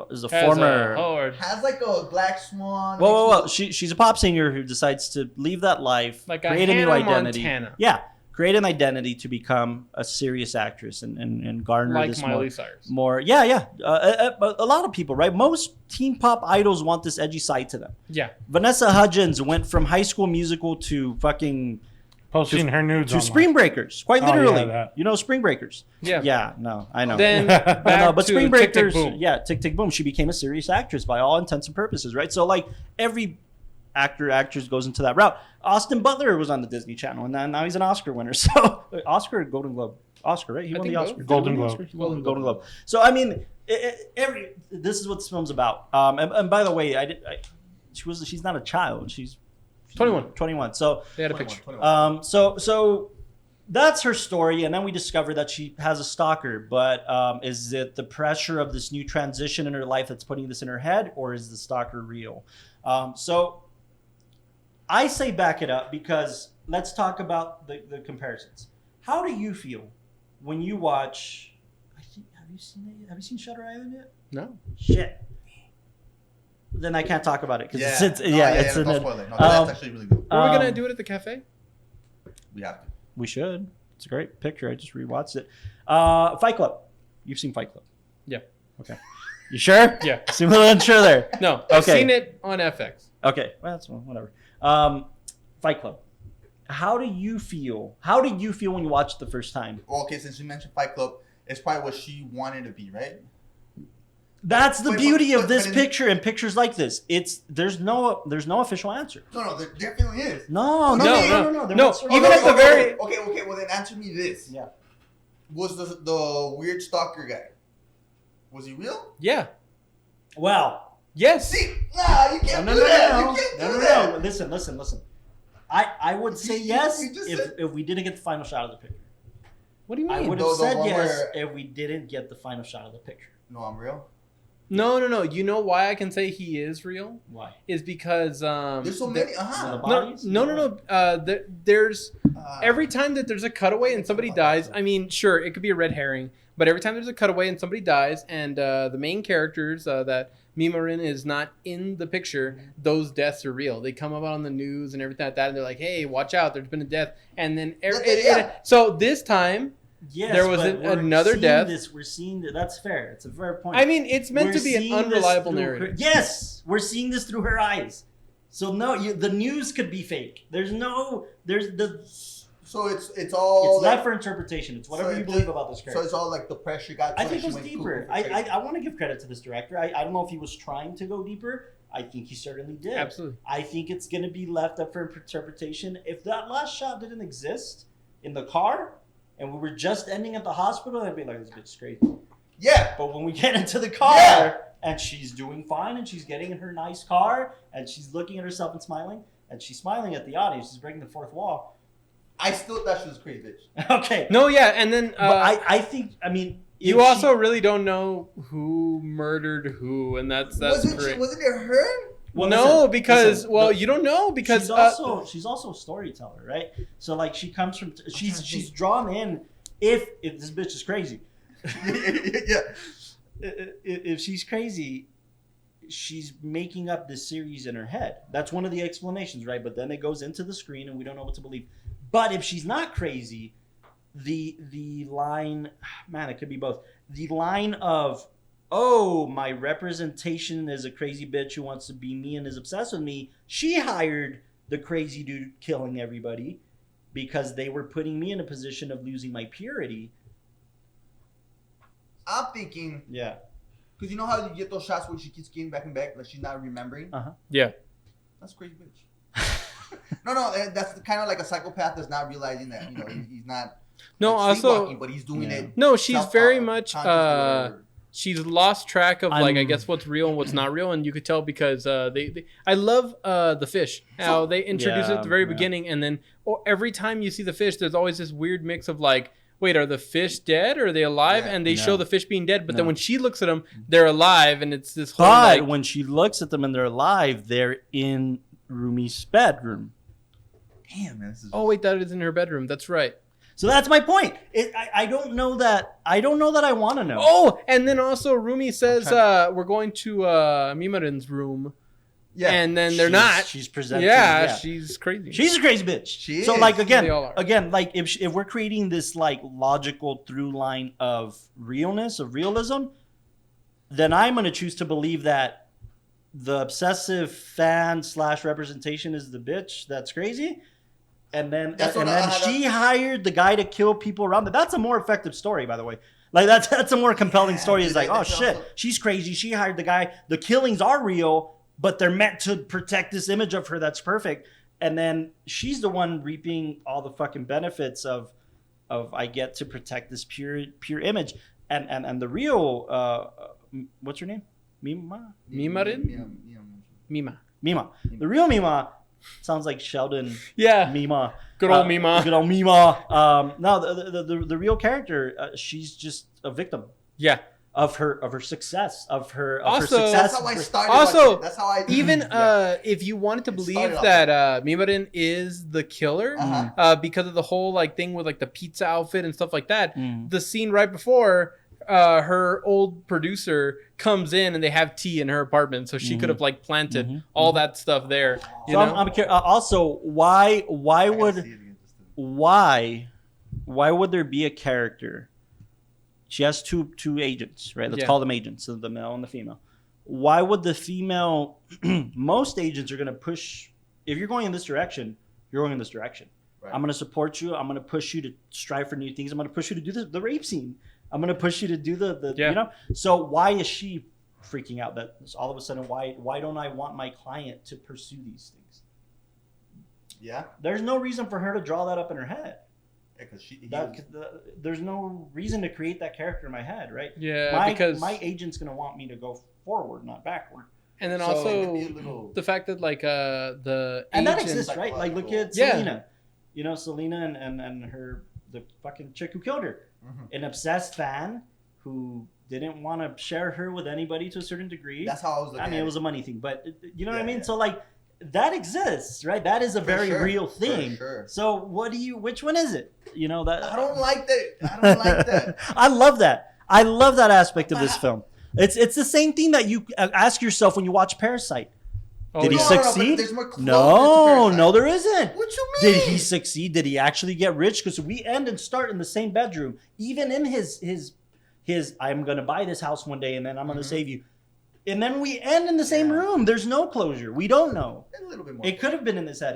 is a Has former. horde. Has like a black swan. Whoa! She's a pop singer who decides to leave that life, Like a create a new Hannah identity. Montana. Yeah, create an identity to become a serious actress and garner Like this Miley Cyrus. more. Yeah. But a lot of people, right? Most teen pop idols want this edgy side to them. Yeah. Vanessa Hudgens went from High School Musical to fucking posting her nudes to online. Spring Breakers, quite Oh, yeah, literally. that. You know Spring Breakers. Yeah. Yeah. No, I know. Then I back know, but to Spring Tick, Tick, Breakers, Boom. yeah, Tick Tick Boom. She became a serious actress by all intents and purposes, right? So like every actress goes into that route. Austin Butler was on the Disney Channel, and now he's an Oscar winner. So Oscar, or Golden Globe, Oscar, right? He I won think the both. Oscar. Golden Did he win the Globe. Oscar? He won the Golden Globe. So I mean, this is what this film's about. And by the way, she's not a child. She's 21. 21. So They had a 21, picture. 21. so that's her story, and then we discover that she has a stalker. But is it the pressure of this new transition in her life that's putting this in her head, or is the stalker real? So I say back it up, because let's talk about the comparisons. How do you feel when you watch? Have you seen it? Have you seen Shutter Island yet? No. Shit. Then I can't talk about it because Yeah. it's No, it's don't in spoil it. No, um, that's actually really good. Were we Um, gonna do it at the cafe? We have to. We should. It's a great picture. I just rewatched it. Fight Club. You've seen Fight Club? Yeah. Okay. You sure? Yeah. Seem a little unsure there. No. I've Okay. seen it on FX. Okay. Well, that's whatever. Fight Club. How do you feel? How did you feel when you watched it the first time? Well, okay, since you mentioned Fight Club, it's probably what she wanted to be, right? That's the beauty of this but picture and pictures like this. There's no official answer. No, there definitely is. No. No. Even at the very okay. Well, then answer me this. Yeah. Was the weird stalker guy? Was he real? Yeah. Well. Yes. See, nah, you can't do that. You can't do that. Listen. I would say yes if we didn't get the final shot of the picture. What do you mean? I would have said yes if we didn't get the final shot of the picture. No, I'm real. No. You know why I can say he is real? Why? Is because there's so many. No. There's every time that there's a cutaway and somebody dies. I mean, sure, it could be a red herring, but every time there's a cutaway and somebody dies, and the main characters that Mimarin is not in the picture, those deaths are real. They come up on the news and everything like that, and they're like, "Hey, watch out! There's been a death." And then so this time. Yes, there was another death. We're seeing that. That's fair. It's a fair point. I mean, it's meant to be an unreliable narrative. Yes, we're seeing this through her eyes. So no, the news could be fake. So it's all left for interpretation. It's whatever you believe about this character. So it's all like the pressure got. I think it was deeper. I want to give credit to this director. I don't know if he was trying to go deeper. I think he certainly did. Absolutely. I think it's going to be left up for interpretation. If that last shot didn't exist in the car, and we were just ending at the hospital, I'd be like, this bitch is crazy. Yeah. But when we get into the car, and she's doing fine, and she's getting in her nice car, and she's looking at herself and smiling, and she's smiling at the audience, she's breaking the fourth wall. I still thought she was a crazy bitch. Okay. No, yeah, and then... but I think, I mean... You also really don't know who murdered who, and that's great. Wasn't it her? Well, no, because you don't know because she's also a storyteller, right? So like she comes from she's drawn in if this bitch is crazy. Yeah. If she's crazy, she's making up this series in her head. That's one of the explanations, right? But then it goes into the screen and we don't know what to believe. But if she's not crazy, the line, man, it could be both. The line of, oh, my representation is a crazy bitch who wants to be me and is obsessed with me. She hired the crazy dude killing everybody because they were putting me in a position of losing my purity. I'm thinking, yeah, because you know how you get those shots where she keeps getting back and back, like she's not remembering. Yeah, that's a crazy bitch. no, that's kind of like a psychopath that's not realizing that he's not. No, also, but he's doing it. No, she's very much. She's lost track of I guess what's real and what's not real, and you could tell because they I love the fish. How they introduce it at the very beginning, and then every time you see the fish, there's always this weird mix of like, wait, are the fish dead or are they alive? Yeah, and they show the fish being dead, but then when she looks at them, they're alive, and it's this whole. But when she looks at them and they're alive, they're in Rumi's bedroom. Damn, man, this is. Oh wait, that is in her bedroom. That's right. So that's my point. I don't know that. I don't know that I want to know. Oh, and then also Rumi says we're going to Mimarin's room. Yeah, and then they're not. She's presenting. Yeah, she's crazy. She's a crazy bitch. She is. So like again, like if we're creating this like logical through line of realness, of realism, then I'm gonna choose to believe that the obsessive fan / representation is the bitch that's crazy. And then she hired the guy to kill people around. But that's a more effective story, by the way. Like that's a more compelling story. It's like, oh shit, she's crazy. She hired the guy. The killings are real, but they're meant to protect this image of her that's perfect. And then she's the one reaping all the fucking benefits of I get to protect this pure image. And the real what's her name? Mimarin? Mima. The real Mima. Sounds like Sheldon. Yeah. Mima. Good old Mima. Good old Mima. No, the real character, she's just a victim. Yeah. Of her success. Of her success. That's how I started. Also, that's how I even if you wanted to believe that Mimarin is the killer, because of the whole like thing with like the pizza outfit and stuff like that, the scene right before her old producer comes in and they have tea in her apartment, so she could have like planted all that stuff there. So I'm curious. Also, why would there be a character? She has two agents, right? Let's call them agents, so the male and the female. Why would the female? Most agents are going to push. If you're going in this direction, you're going in this direction. Right. I'm going to support you. I'm going to push you to strive for new things. I'm going to push you to do the rape scene. I'm gonna push you to do the Yeah. you know. So why is she freaking out that all of a sudden why don't I want my client to pursue these things? Yeah. There's no reason for her to draw that up in her head. Because There's no reason to create that character in my head, right? Yeah, because my agent's gonna want me to go forward, not backward. and then So it could also be a little- the fact that like the And that agent- exists, right? Like look at Yeah. Selena. You know, Selena and her the fucking chick who killed her. An obsessed fan who didn't want to share her with anybody to a certain degree. That's how I was looking I mean, at it was a money thing, but you know what I Yeah, mean? yeah. So like that exists, right? That is a For very sure, real for thing. sure. So which one is it? You know that I don't like that. I don't like that. I love that. I love that aspect of this film. It's the same thing that you ask yourself when you watch Parasite. Oh, Did he yeah. No, no, but succeed? there's more closeness to No, Parasite. no, there isn't. What you mean? Did he succeed? Did he actually get rich? Because we end and start in the same bedroom. Even in his I'm gonna buy this house one day and then I'm gonna save you. And then we end in the same Yeah. room. There's no closure. We don't know. A little bit more. It could have been in his head.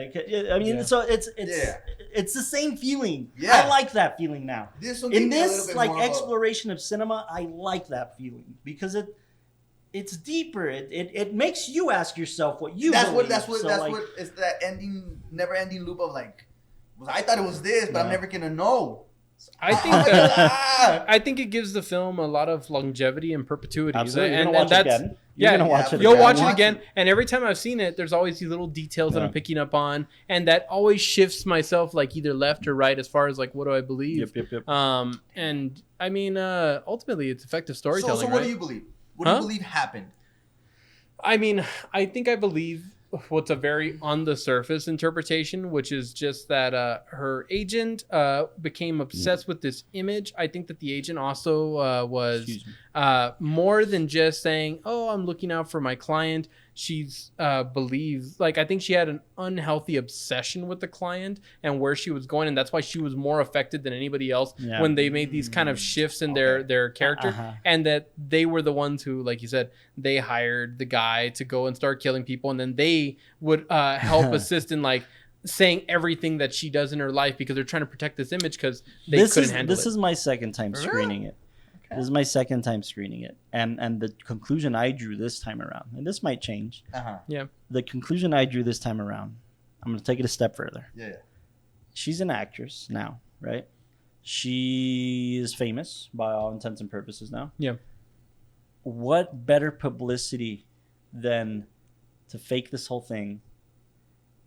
I mean, Yeah. so it's Yeah. it's the same feeling. Yeah. I like that feeling now. This one In gave me a little this bit like more of a- exploration of cinema, I like that feeling because it's deeper. It makes you ask yourself what you That's believe. what. That's what. So, That's like, what. It's that ending, never-ending loop of like. I thought it was this, but I'm Yeah. never gonna know. I think Oh my that God. I think it gives the film a lot of longevity and perpetuity. Absolutely. You're and, gonna watch and it again. Yeah, You're gonna watch yeah, it You'll again. watch it Watch again, it. and every time I've seen it, there's always these little details that Yeah. I'm picking up on, and that always shifts myself like either left or right as far as like what do I believe. Yep. And I mean, ultimately, it's effective storytelling. So what right? do you believe? What do Huh? you believe happened? I mean, I think I believe what's a very on the surface interpretation, which is just that her agent became obsessed with this image. I think that the agent also was Excuse me. more than just saying, "Oh, I'm looking out for my client." She's believes, like, I think she had an unhealthy obsession with the client and where she was going, and that's why she was more affected than anybody else Yeah. when they made these kind of shifts in their character, Uh-huh. and that they were the ones who, like you said, they hired the guy to go and start killing people, and then they would help assist in like saying everything that she does in her life because they're trying to protect this image because they couldn't handle This it. is my second time screening it. This is my second time screening it, and the conclusion I drew this time around, and this might change. Yeah. The conclusion I drew this time around, I'm going to take it a step further. Yeah. She's an actress now, right? She is famous by all intents and purposes now. Yeah. What better publicity than to fake this whole thing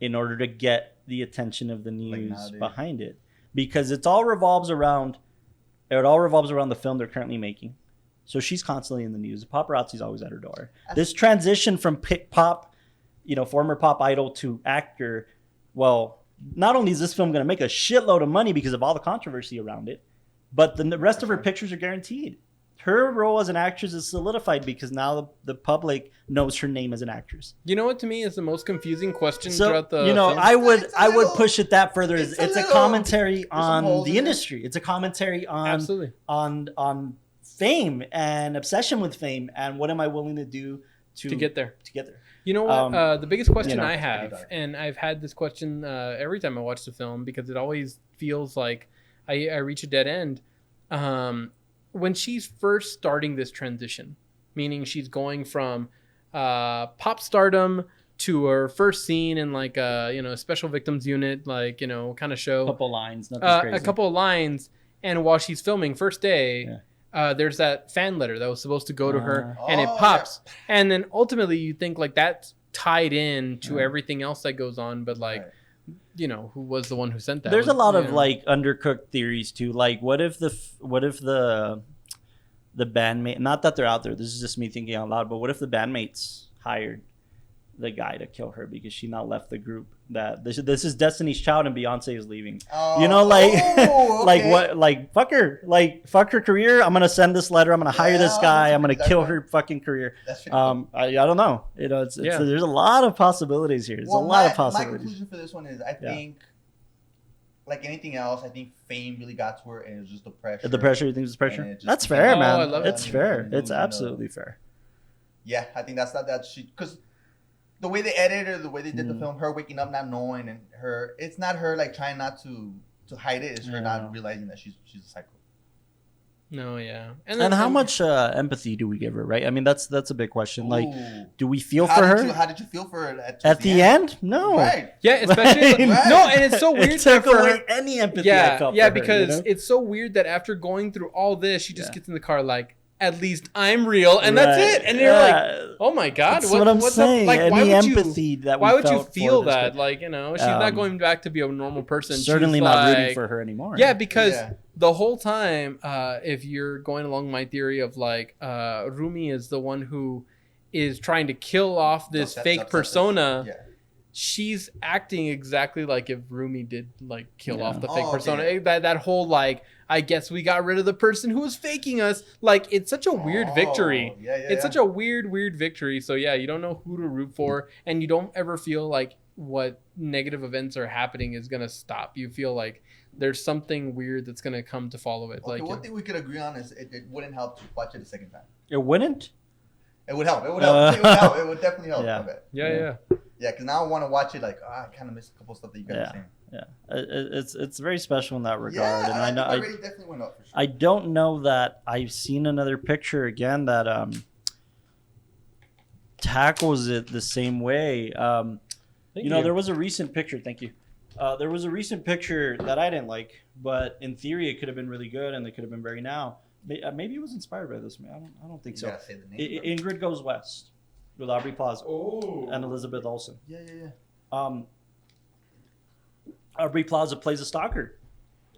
in order to get the attention of the news nowadays. behind it? Because it all revolves around the film they're currently making. So she's constantly in the news. The paparazzi's always at her door. This transition from pop, former pop idol to actor, well, not only is this film going to make a shitload of money because of all the controversy around it, but the rest of her pictures are guaranteed. Her role as an actress is solidified because now the public knows her name as an actress. You know what to me is the most confusing question So throughout the you know, film? I would It's a little- push it that further. it's a It's a little- commentary some on holes the in it. industry. It's a commentary on Absolutely. on fame and obsession with fame and what am I willing to do to get there. to get there. You know what? The biggest question I pretty have, dark. and I've had this question every time I watch the film because it always feels like I reach a dead end. When she's first starting this transition, meaning she's going from pop stardom to her first scene in like a special victims unit, like kind of show, Couple lines, nothing crazy. a couple of lines, and while she's filming first day. There's that fan letter that was supposed to go to her, and it Oh, pops. And then ultimately, you think like that's tied in to everything else that goes on. But like, Right. who was the one who sent that? There's a lot of know. like undercooked theories too. Like, what if the bandmate? Not that they're out there. This is just me thinking out loud. But what if the bandmates hired the guy to kill her because she now left the group? That this is Destiny's Child and Beyonce is leaving. Oh, Like okay. like what? Like fuck her career. I'm gonna send this letter. I'm gonna hire this Yeah, guy. I'm gonna that's kill right. her fucking career. That's pretty cool. I don't know. It's Yeah. there's a lot of possibilities here. There's a lot of My possibilities. conclusion for this one is I Yeah. think, like anything else, I think fame really got to her, and it was just the pressure. The pressure, you think it's pressure? And it just That's became- fair, Oh, man. I love it. It's fair. And It's losing the- absolutely fair. Yeah, I think that's not that she because the way they edited her, the way they did the Mm. film, her waking up not knowing, and it's not her like trying not to hide it. It's her Yeah. not realizing that she's a psycho. No, yeah. And how much empathy do we give her, right? I mean, that's a big question. Like, Ooh. do we feel for her? How did you feel for her At the end? No. Right. Yeah, especially Right. no, and it's so weird It took that for away her, any empathy I felt yeah, for her, because you know? it's so weird that after going through all this, she just Yeah. gets in the car like, at least I'm real, and that's Right. it. And you're like, oh my god, That's what I'm what's saying. up? Like, why Any would you? empathy that we Why would you felt for feel this that? girl. Like, she's not going back to be a normal person. Certainly She's not rooting like- for her anymore. Yeah, because Yeah. the whole time, if you're going along my theory of like, Rumi is the one who is trying to kill off this fake persona. Yeah. She's acting exactly like if Rumi did like kill Yeah. off the fake Oh, persona. okay. That whole like, I guess we got rid of the person who was faking us. Like, it's such a weird victory. Yeah, It's such a weird victory. So yeah, you don't know who to root for, and you don't ever feel like what negative events are happening is gonna stop. You feel like there's something weird that's gonna come to follow it. Okay, Like, one thing we could agree on is it wouldn't help to watch it a second time. It wouldn't? It would help. It would help. It would help. It would definitely help. Yeah. I bet. yeah. Yeah, because now I want to watch it. Like, I kind of missed a couple stuff that you guys were saying. Yeah. It's very special in that regard. Yeah, and I know think already definitely went up for sure. I don't know that I've seen another picture again that tackles it the same way. There was a recent picture. Thank you. There was a recent picture that I didn't like, but in theory it could have been really good and it could have been very now. Maybe it was inspired by this. I don't think You so. gotta say the name. Ingrid Goes West with Aubrey Plaza Oh. and Elizabeth Olsen. Yeah. Aubrey Plaza plays a stalker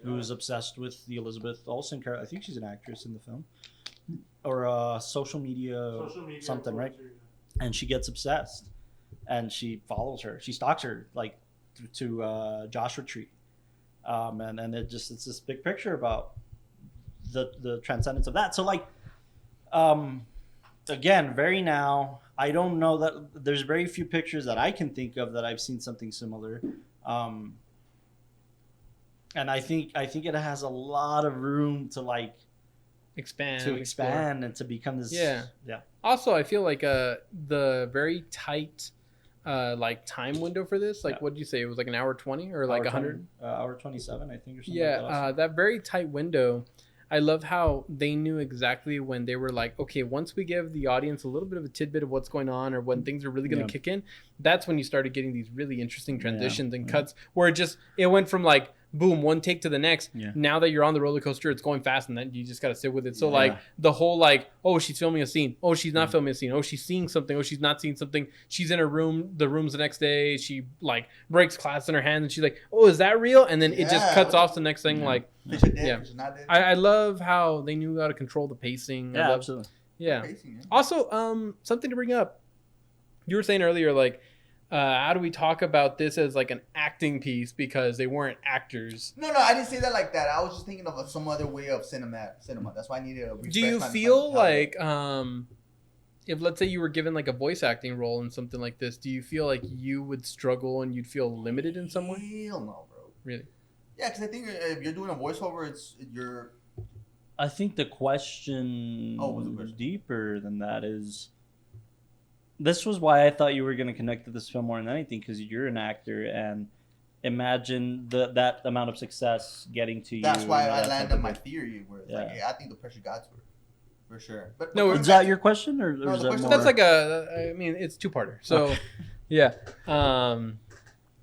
who's obsessed with the Elizabeth Olsen character. I think she's an actress in the film, or social media something, right? And she gets obsessed, and she follows her. She stalks her like to Joshua Tree, and it's this big picture about the transcendence of that. So like, again, very now. I don't know that there's very few pictures that I can think of that I've seen something similar. And I think it has a lot of room to like expand and to become this. Yeah. Also, I feel like the very tight like time window for this, like, what did you say? It was like an hour 20 or like 100? Hour 27, I think, or something. Yeah, like that. that very tight window. I love how they knew exactly when they were like, okay, once we give the audience a little bit of a tidbit of what's going on or when things are really going to kick in, that's when you started getting these really interesting transitions and cuts where it went from like, boom, one take to the next. Yeah. Now that you're on the roller coaster, it's going fast and then you just got to sit with it. So like the whole like, oh, she's filming a scene. Oh, she's not filming a scene. Oh, she's seeing something. Oh, she's not seeing something. She's in her room. The room's the next day. She like breaks glass in her hand and she's like, oh, is that real? And then it just cuts off to the next thing. Like, Fish are dead, fish are not dead. I love how they knew how to control the pacing. Yeah, absolutely. Yeah. Pacing, yeah. Also, something to bring up. You were saying earlier, like, how do we talk about this as like an acting piece because they weren't actors? No, I didn't say that like that. I was just thinking of some other way of cinema. That's why I needed a refresh. Do you feel like, if let's say you were given like a voice acting role in something like this, do you feel like you would struggle and you'd feel limited in some way? Hell no, bro. Really? Yeah, because I think if you're doing a voiceover, you're. I think the question, what's the question? deeper than that is. This was why I thought you were going to connect to this film more than anything, because you're an actor, and imagine that amount of success getting to you. That's why I that landed type of my thing. theory where it's like, I think the pressure got to her, for sure. But No, going Is back that to- your question, or No, is the that question- more? That's like I mean, it's two-parter. So, yeah.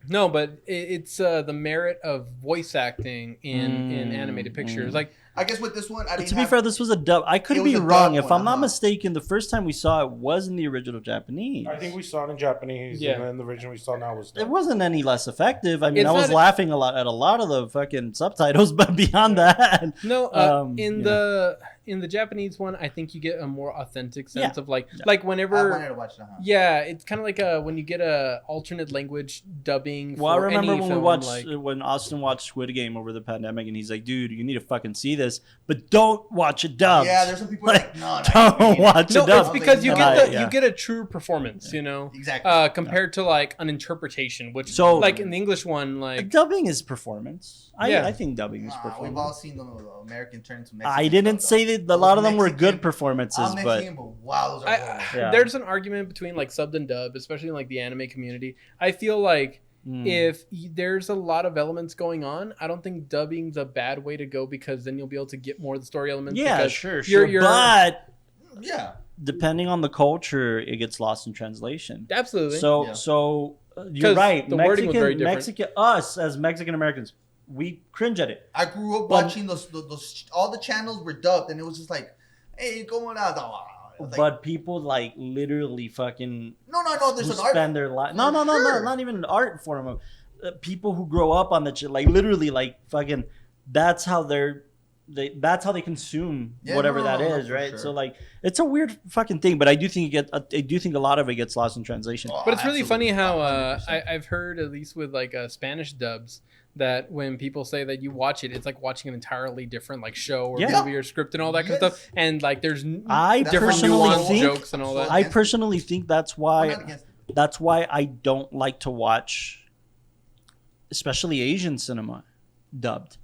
No, but it's the merit of voice acting in animated pictures. Like, I guess with this one, I didn't. To be fair, this was a dub. I could It be was a wrong. dub If one, I'm not mistaken, the first time we saw it was in the original Japanese. I think we saw it in Japanese, Yeah. and then the version we saw now was It done. wasn't any less effective. I mean, It's I was not- laughing a lot at a lot of the fucking subtitles, but beyond that, no, yeah. in the Japanese one, I think you get a more authentic sense Yeah. of like Yeah. like I whenever. wanted to watch it. Yeah, it's kind of like when you get a alternate language dubbing. Well, I for remember any when film, we watched like, when Austin watched Squid Game over the pandemic, and he's like, "Dude, you need to fucking see this, but don't watch it dubbed." Yeah, there's some people Like, like, no, don't watch no, it dubbed. it's because you No, get yeah. you get a true performance, you know, Exactly. compared to like an interpretation, which So- like in the English one, like Dubbing is performance. Yeah. I think dubbing is We've performance. all seen the American turn to Mexican. I didn't stuff, say that a lot of them were Mexican- good performances, I'm but Mexican, but wow, those are horrible. Yeah. there's an argument between like subbed and dubbed, especially in like the anime community. I feel like if there's a lot of elements going on, I don't think dubbing's a bad way to go, because then you'll be able to get more of the story elements. Yeah, because sure. But Yeah. depending on the culture, it gets lost in translation. Absolutely. So you're right. The wording was very different. Us as Mexican Americans, we cringe at it. I grew up watching those all the channels were dubbed, and it was just like, hey, going out. But people like literally fucking no. There's who an art. spend their life. No, Sure. not even an art form of people who grow up on that shit. Like literally, like fucking. That's how that's how they consume whatever that is, right? Sure. So like, it's a weird fucking thing. But I do think a lot of it gets lost in translation. Oh, but it's really funny how 100%. I've heard, at least with like Spanish dubs, that when people say that you watch it, it's like watching an entirely different like show or movie or script and all that kind of stuff. And like there's I different personally nuanced think jokes and all that. I personally think that's I'm why not against it. that's why I don't like to watch, especially Asian cinema, dubbed,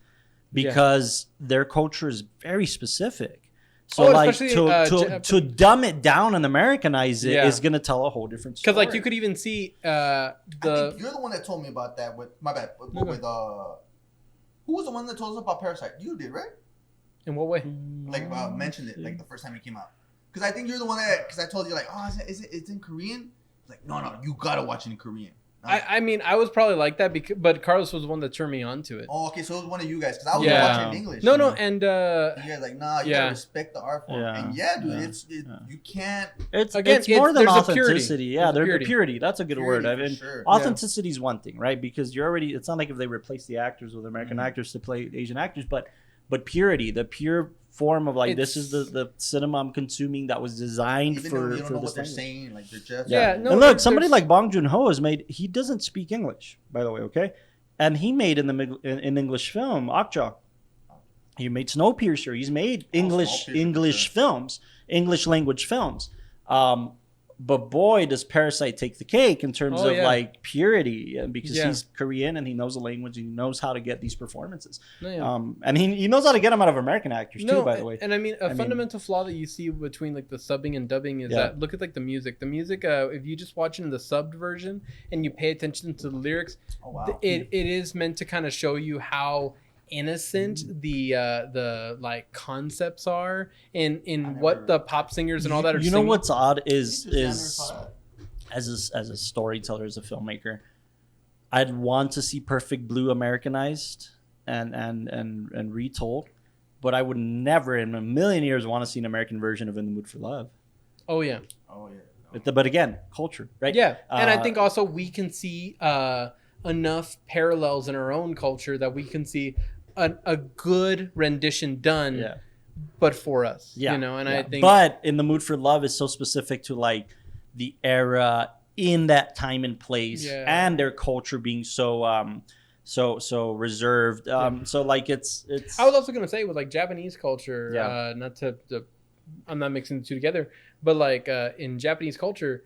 because their culture is very specific. So like to dumb it down and Americanize it is going to tell a whole different story. Because like you could even see I think you're the one that told me about that. With my bad. Who was the one that told us about Parasite? You did, right? In what way? Like mentioned it like the first time it came out. Because I think you're the one that, because I told you like, oh, it's in Korean. Like, no, you gotta watch it in Korean. I mean, I was probably like that, but Carlos was the one that turned me on to it. Oh, okay, so it was one of you guys, because I was watching it in English. No, and you guys like, nah, you gotta respect the art form. And dude, you can't. It's more than authenticity. There's purity. That's a good word. I mean, sure. authenticity is one thing, right? Because you're already. It's not like if they replace the actors with American actors to play Asian actors, but purity, the pure form of like, this is the cinema I'm consuming that was designed even for though you don't know this what they're language. saying, like they're just and look, somebody like Bong Joon-ho he doesn't speak English, by the way, okay? And he made in English film Okja. He made Snowpiercer. He's made English films, English language films. But boy, does Parasite take the cake in terms of like purity, because he's Korean and he knows the language. And he knows how to get these performances, and he knows how to get them out of American actors too. By the way, and I mean a fundamental flaw that you see between like the subbing and dubbing is that look at like the music. The music, if you just watch it in the subbed version and you pay attention to the lyrics, it is meant to kind of show you how innocent the like concepts are in what the pop singers and all that are you singing. know what's odd is as a storyteller, as a filmmaker, I'd want to see Perfect Blue Americanized and retold, but I would never in a million years want to see an American version of In the Mood for Love. Oh yeah. But again, culture, right? And I think also we can see enough parallels in our own culture that we can see a good rendition done, but for us, you know. And I think, but In the Mood for Love is so specific to like the era in that time and place, and their culture being so so reserved. So like it's. I was also gonna say with like Japanese culture, not to I'm not mixing the two together, but like in Japanese culture,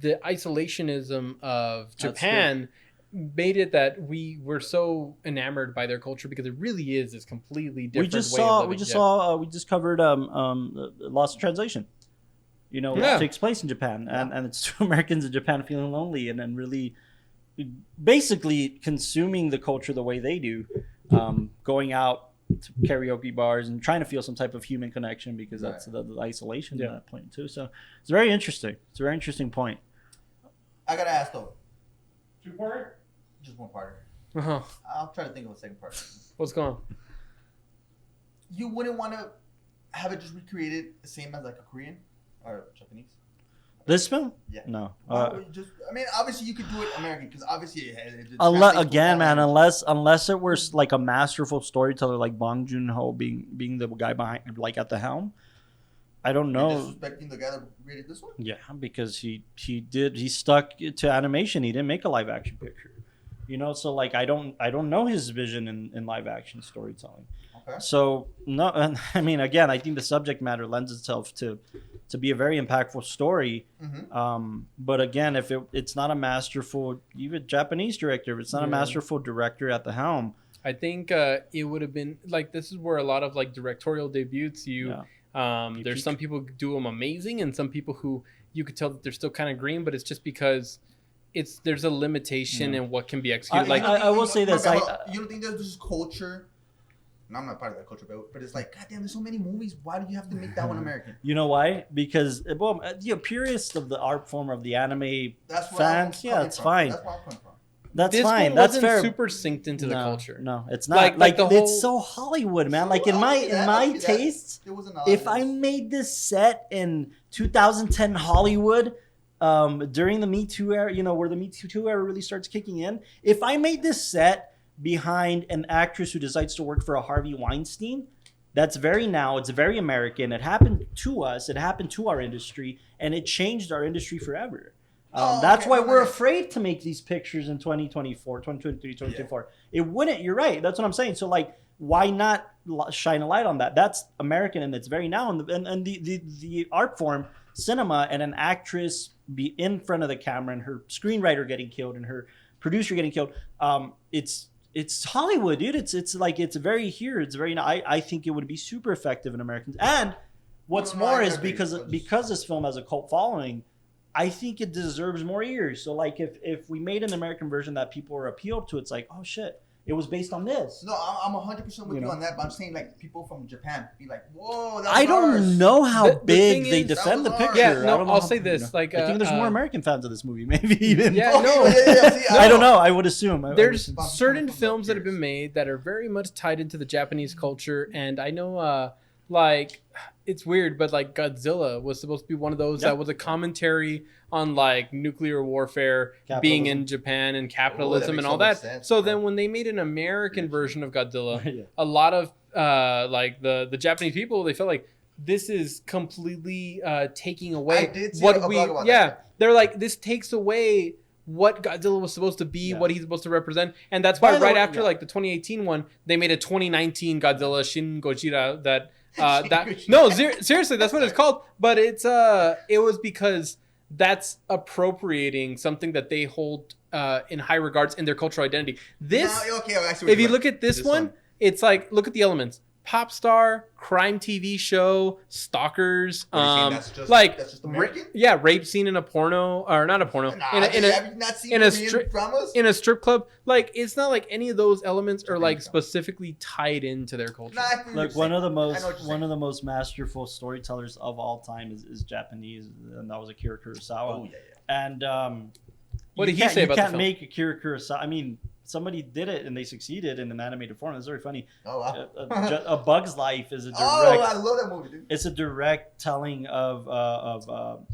the isolationism of Japan made it that we were so enamored by their culture, because it really is this completely different way of living. We just covered Lost in Translation, you know, which takes place in Japan, and it's two Americans in Japan feeling lonely and then really basically consuming the culture the way they do, going out to karaoke bars and trying to feel some type of human connection, because that's the isolation at that point too. So it's very interesting. It's a very interesting point. I gotta ask though. Two-part? Just one part. I'll try to think of a second part. What's going on? You wouldn't want to have it just recreated the same as like a Korean or Japanese? This film? Yeah. No. I mean, obviously you could do it American, because obviously unless it were like a masterful storyteller like Bong Joon-ho being the guy behind, like at the helm. I don't know. You're disrespecting the guy that created this one? Yeah, because he stuck to animation. He didn't make a live action picture. You know, so like I don't know his vision in live action storytelling. Okay. So no, and I mean, again, I think the subject matter lends itself to be a very impactful story. Mm-hmm. But again, if it's not a masterful, even Japanese director, if it's not a masterful director at the helm, I think it would have been like, this is where a lot of like directorial debuts there's some people who do them amazing, and some people who you could tell that they're still kind of green, but it's just because there's a limitation in what can be I, executed. Like I will say this. You don't think there's this culture? And I'm not part of that culture, but it's like, goddamn, there's so many movies. Why do you have to make that one American? You know why? Because purists of the art form of the anime That's where fans, I'm coming it's from. fine. That's where I'm coming from. That's this fine. one That's wasn't fair. super synced into the culture. No, it's not. Like the whole- it's so Hollywood, man. So, like in I'll my see that, I'll see that. tastes, There wasn't a lot if of I this. made this set in 2010 Hollywood, during the Me Too era, where the Me Too era really starts kicking in, if I made this set behind an actress who decides to work for a Harvey Weinstein, it's very American. It happened to us. It happened to our industry, and it changed our industry forever. That's why we're afraid to make these pictures in 2024, 2023, 2024. It wouldn't. You're right. That's what I'm saying. So, like, why not shine a light on that? That's American, and it's very now. And the art form, cinema, and an actress be in front of the camera, and her screenwriter getting killed, and her producer getting killed. It's Hollywood, dude. It's like it's very here. It's very. I think it would be super effective in Americans. And what's more is because this film has a cult following, I think it deserves more ears. So like if we made an American version that people are appealed to, it's like, oh shit, it was based on this. No, I'm 100% with you on that, but I'm saying like people from Japan be like, whoa, that was I don't ours. know how The big thing they is- defend the That was picture. ours. Yeah, I no, don't know I'll how- say this, like, I think there's more American fans of this movie, maybe even. Yeah, Okay, no. see, I don't know. I would assume. There's I'm certain coming from films the that have been peers. made that are very much tied into the Japanese culture, and I know like it's weird, but like Godzilla was supposed to be one of those that was a commentary on like nuclear warfare being in Japan and capitalism makes and all so much that. sense, So bro. then when they made an American version of Godzilla, Yeah. a lot of like the Japanese people, they felt like this is completely taking away I did see what a we blog about yeah that. they're like, this takes away what Godzilla was supposed to be, Yeah. what he's supposed to represent. And that's why By the right way, after yeah. like the 2018 one, they made a 2019 Godzilla Shin Gojira that that Gojira. no seriously, that's what it's called. But it's it was because that's appropriating something that they hold in high regards in their cultural identity. This No, okay, I see what if you mean. look at this one, it's like, look at the elements: pop star, crime TV show, stalkers, What are you saying, that's just- like that's just American? rape scene in a porno, or not a porno, Nah, in a have you not seen in a Korean stri- dramas? in a strip club. Like, it's not like any of those elements are like Japanese specifically tied into their culture. Nah, I feel what Look, you're one of the saying. I know most what you're one saying. of the most masterful storytellers of all time is Japanese, and that was Akira Kurosawa. Oh, yeah. And What you did he can't- say about the You can't film? make Akira Kurosawa. I mean, somebody did it, and they succeeded in an animated form. It's very funny. Oh, wow. A Bug's Life is a direct. Oh, I love that movie, dude. It's a direct telling of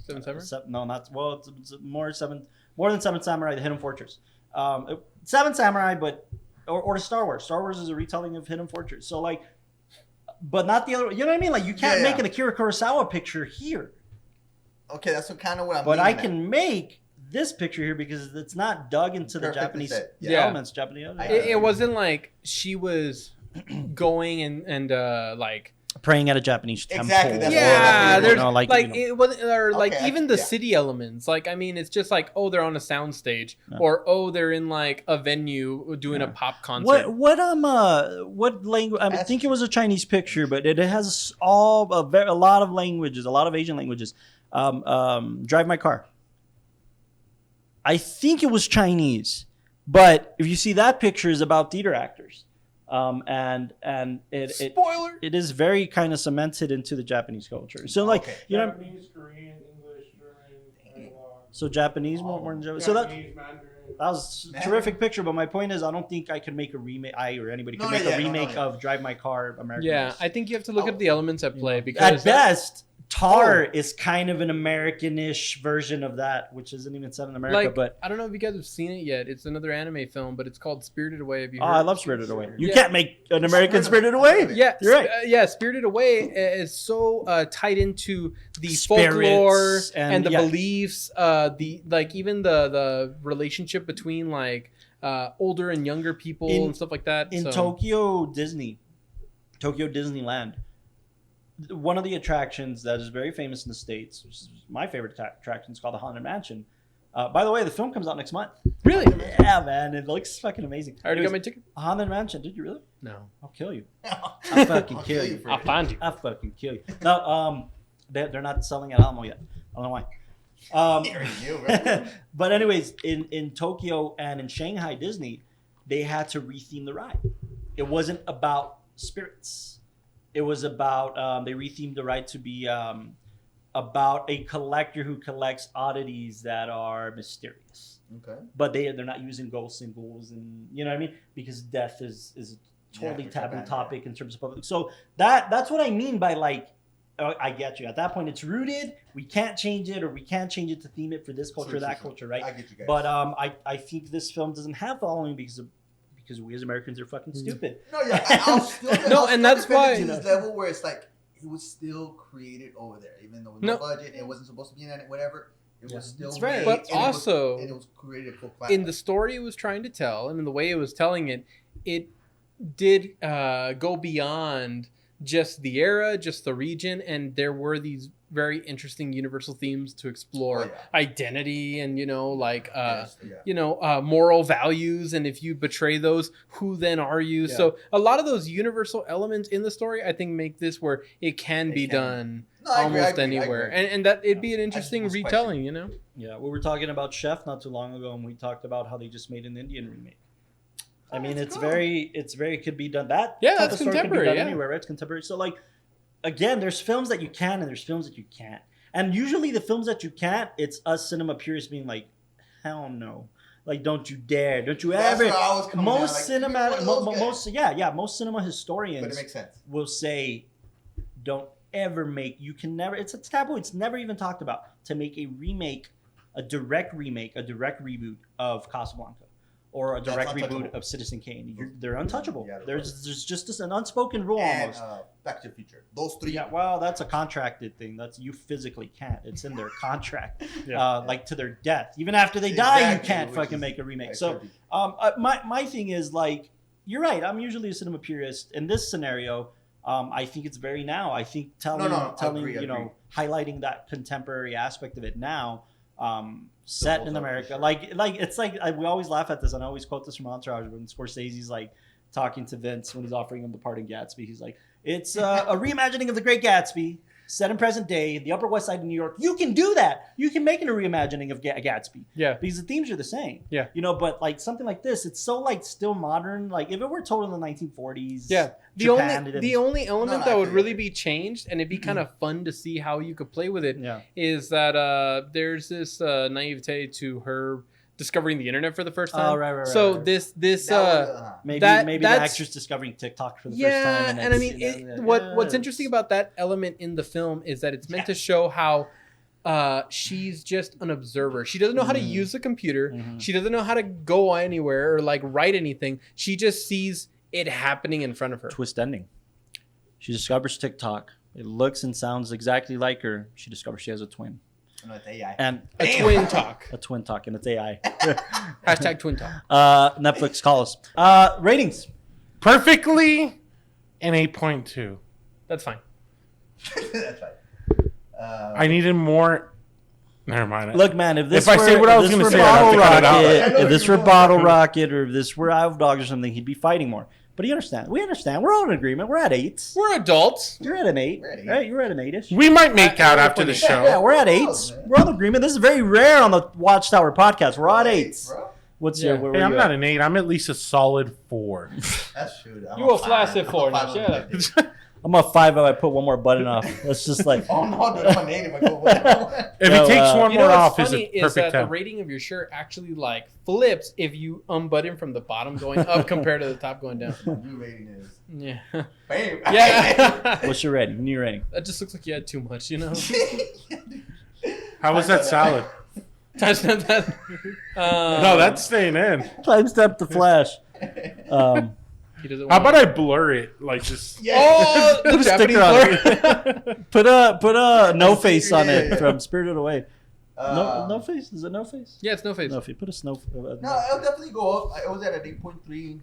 Seven Samurai? no, not well. It's more than Seven Samurai, the Hidden Fortress. Seven Samurai, but or Star Wars. Star Wars is a retelling of Hidden Fortress. So like, but not the other. You know what I mean? Like, you can't Yeah, make yeah. an Akira Kurosawa picture here, Okay, that's kind of what I'm but I leaning at. can make this picture here because it's not dug into the Perfectly Japanese said. Yeah. elements. Japanese. It wasn't like she was going and like praying at a Japanese temple. Exactly, that's yeah, what there's you know, like it wasn't, or like Okay, even the yeah. city elements. Like, I mean, it's just like, oh, they're on a sound stage, Yeah. or oh, they're in like a venue doing a pop concert. What language? I think it was a Chinese picture, but it has a lot of languages, a lot of Asian languages. Drive My Car. I think it was Chinese, but if you see that picture, is about theater actors, and Spoiler. it is very kind of cemented into the Japanese culture. So like Okay. you know, Japanese, Korean, English, German, so Japanese more than Japanese. So that Japanese, Mandarin. was a terrific picture, but my point is, I don't think I could make a remake. Or anybody could make a remake of Drive My Car American. Yeah, I think you have to look at the elements at play At because best, Tar is kind of an American-ish version of that, which isn't even set in America. like, But I don't know if you guys have seen it yet. It's another anime film, but it's called Spirited Away. Have you oh, heard? I love Spirited Away. You Yeah. can't make an American Spirited Away. Yeah, You're right. Yeah, Spirited Away is so tied into the Spirits folklore and the yeah. beliefs. The like even the relationship between like older and younger people and stuff like that. In So- Tokyo Disneyland, one of the attractions that is very famous in the States, which is my favorite attraction, is called the Haunted Mansion. By the way, the film comes out next month. Really? Yeah, man, it looks fucking amazing. I already got my ticket. Haunted Mansion. Did you really? No, I'll kill you. I'll fucking kill you. I'll find you. I'll fucking kill you. No, they're not selling at Alamo yet. I don't know why. You already knew, bro. But anyways, in Tokyo and in Shanghai Disney, they had to retheme the ride. It wasn't about spirits. It was about they rethemed the ride to be about a collector who collects oddities that are mysterious. Okay. But they're not using ghost symbols, and you know what I mean, because death is a totally taboo topic in terms of public. So that's what I mean by like. I get you. At that point, it's rooted. We can't change it, or we can't change it to theme it for this culture, that culture, right? I get you guys. But I think this film doesn't have following because we as Americans are fucking stupid. No, yeah, I'll still No, and that's why to this level where it's like it was still created over there, even though with no budget, it wasn't supposed to be in it, whatever. It was still made, but also it was created for class. in the story it was trying to tell, and in the way it was telling it, it did go beyond just the era, just the region, and there were these very interesting universal themes to explore. Identity and moral values, and if you betray those, who then are you? So a lot of those universal elements in the story I think make this where it can be done almost anywhere, and that it'd be an interesting retelling. Yeah, we were talking about Chef not too long ago, and we talked about how they just made an Indian remake. I mean, it's very could be done. That that's contemporary. Could be done anywhere, right? It's contemporary. So, like, again, there's films that you can, and there's films that you can't. And usually, the films that you can't, it's us cinema purists being like, hell no, like, don't you dare, don't you ever. Most cinema historians, but it makes sense. Will say, don't ever make. You can never. It's a taboo. It's never even talked about to make a direct reboot of Casablanca. Or a direct reboot of Citizen Kane. They're untouchable. Yeah, there's just an unspoken rule almost. Back to the Future. Those three. Yeah, well, that's a contracted thing. That's you physically can't. It's in their contract. Like to their death. Even after they die, you can't fucking make a remake. So my thing is like, you're right. I'm usually a cinema purist. In this scenario, I think it's very now. I think highlighting that contemporary aspect of it now. Set in America, like it's like we always laugh at this, and I always quote this from Entourage when Scorsese's like talking to Vince when he's offering him the part in Gatsby. He's like, "It's a reimagining of The Great Gatsby, set in present day, the Upper West Side of New York. You can do that. You can make it a reimagining of Gatsby, because the themes are the same, But like something like this, it's so like still modern. Like if it were told in the 1940s, the only element that would really be changed, and it'd be kind of fun to see how you could play with it, is that there's this naivete to her discovering the internet for the first time. Right. So this maybe the actress discovering TikTok for the first time. And I mean, what's interesting about that element in the film is that it's meant to show how she's just an observer. She doesn't know how to use the computer. She doesn't know how to go anywhere or like write anything. She just sees it happening in front of her. Twist ending. She discovers TikTok. It looks and sounds exactly like her. She discovers she has a twin. No, it's AI. And a twin talk. A twin talk, and it's AI. Hashtag twin talk. Netflix, call us. Ratings. Perfectly an 8.2. That's fine. That's fine. I needed more. Never mind. Look, man, if I say what I was going to say, if this were Bottle Rocket or if this were Isle of Dogs or something, he'd be fighting more. But you understand. We understand. We're all in agreement. We're at 8s. We're adults. You're at an 8. Right? You're at an 8-ish. We might make out after the show. Yeah, we're at 8s. We're all in agreement. This is very rare on the WatchTower podcast. We're all at 8s. What's your? Hey, I'm not an 8. I'm at least a solid 4. That's true. You a flaccid 4 now. Yeah. I'm a 5 if I put one more button off. That's just like. Oh no, I'm an 8 if I put one more. If it takes one more off, is a perfect 10. The rating of your shirt actually like flips if you unbutton from the bottom going up compared to the top going down. New rating is. Yeah. Bam. Yeah. What's your rating? New rating. That just looks like you had too much, How was that salad? Timestamp that. No, that's staying in. Timestamp the flash. How about I blur it like just? Oh, the Japanese blur. put a no face on it from Spirited Away. No face? Is it no face? Yeah, it's no face. No face. Put a snow. No, it'll definitely go up. I was at an 8.3.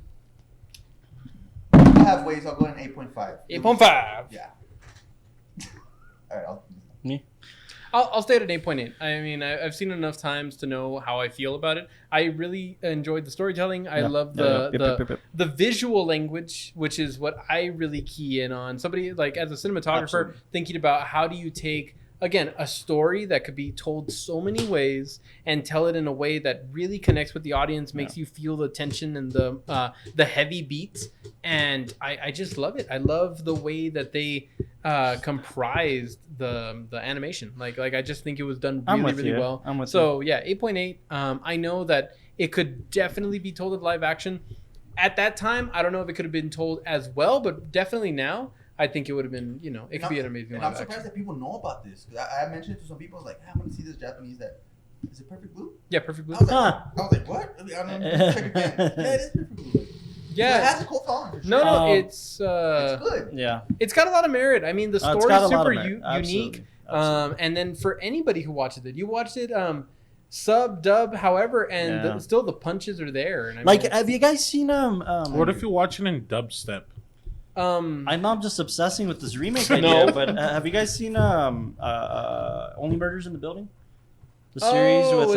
Halfway, so I'll go in 8.5. 8.5. Yeah. All right. I'll stay at an 8.8. I mean, I've seen enough times to know how I feel about it. I really enjoyed the storytelling. I love the visual language, which is what I really key in on. Somebody like as a cinematographer thinking about how do you take again, a story that could be told so many ways and tell it in a way that really connects with the audience, makes you feel the tension and the heavy beats. And I just love it. I love the way that they comprised the animation. Like I just think it was done really well. I'm with so yeah, 8.8. I know that it could definitely be told in live action. At that time, I don't know if it could have been told as well, but definitely now, I think it would have been, it could be an amazing live I'm action. surprised that people know about this. Because I mentioned it to some people. I was like, I'm going to see this Japanese that... Is it Perfect Blue? Yeah, Perfect Blue. I was like, what? I don't know. Check again. Yeah, it is Perfect Blue. Yeah. So it has a cool following. For sure. No, it's good. Yeah. It's got a lot of merit. I mean, the story is super unique. Absolutely. And then for anybody who watches it, you watched it sub, dub, however, and still the punches are there. And I mean, have you guys seen what if you're watching in dubstep? I know I'm just obsessing with this remake idea, but have you guys seen Only Murders in the Building? The series with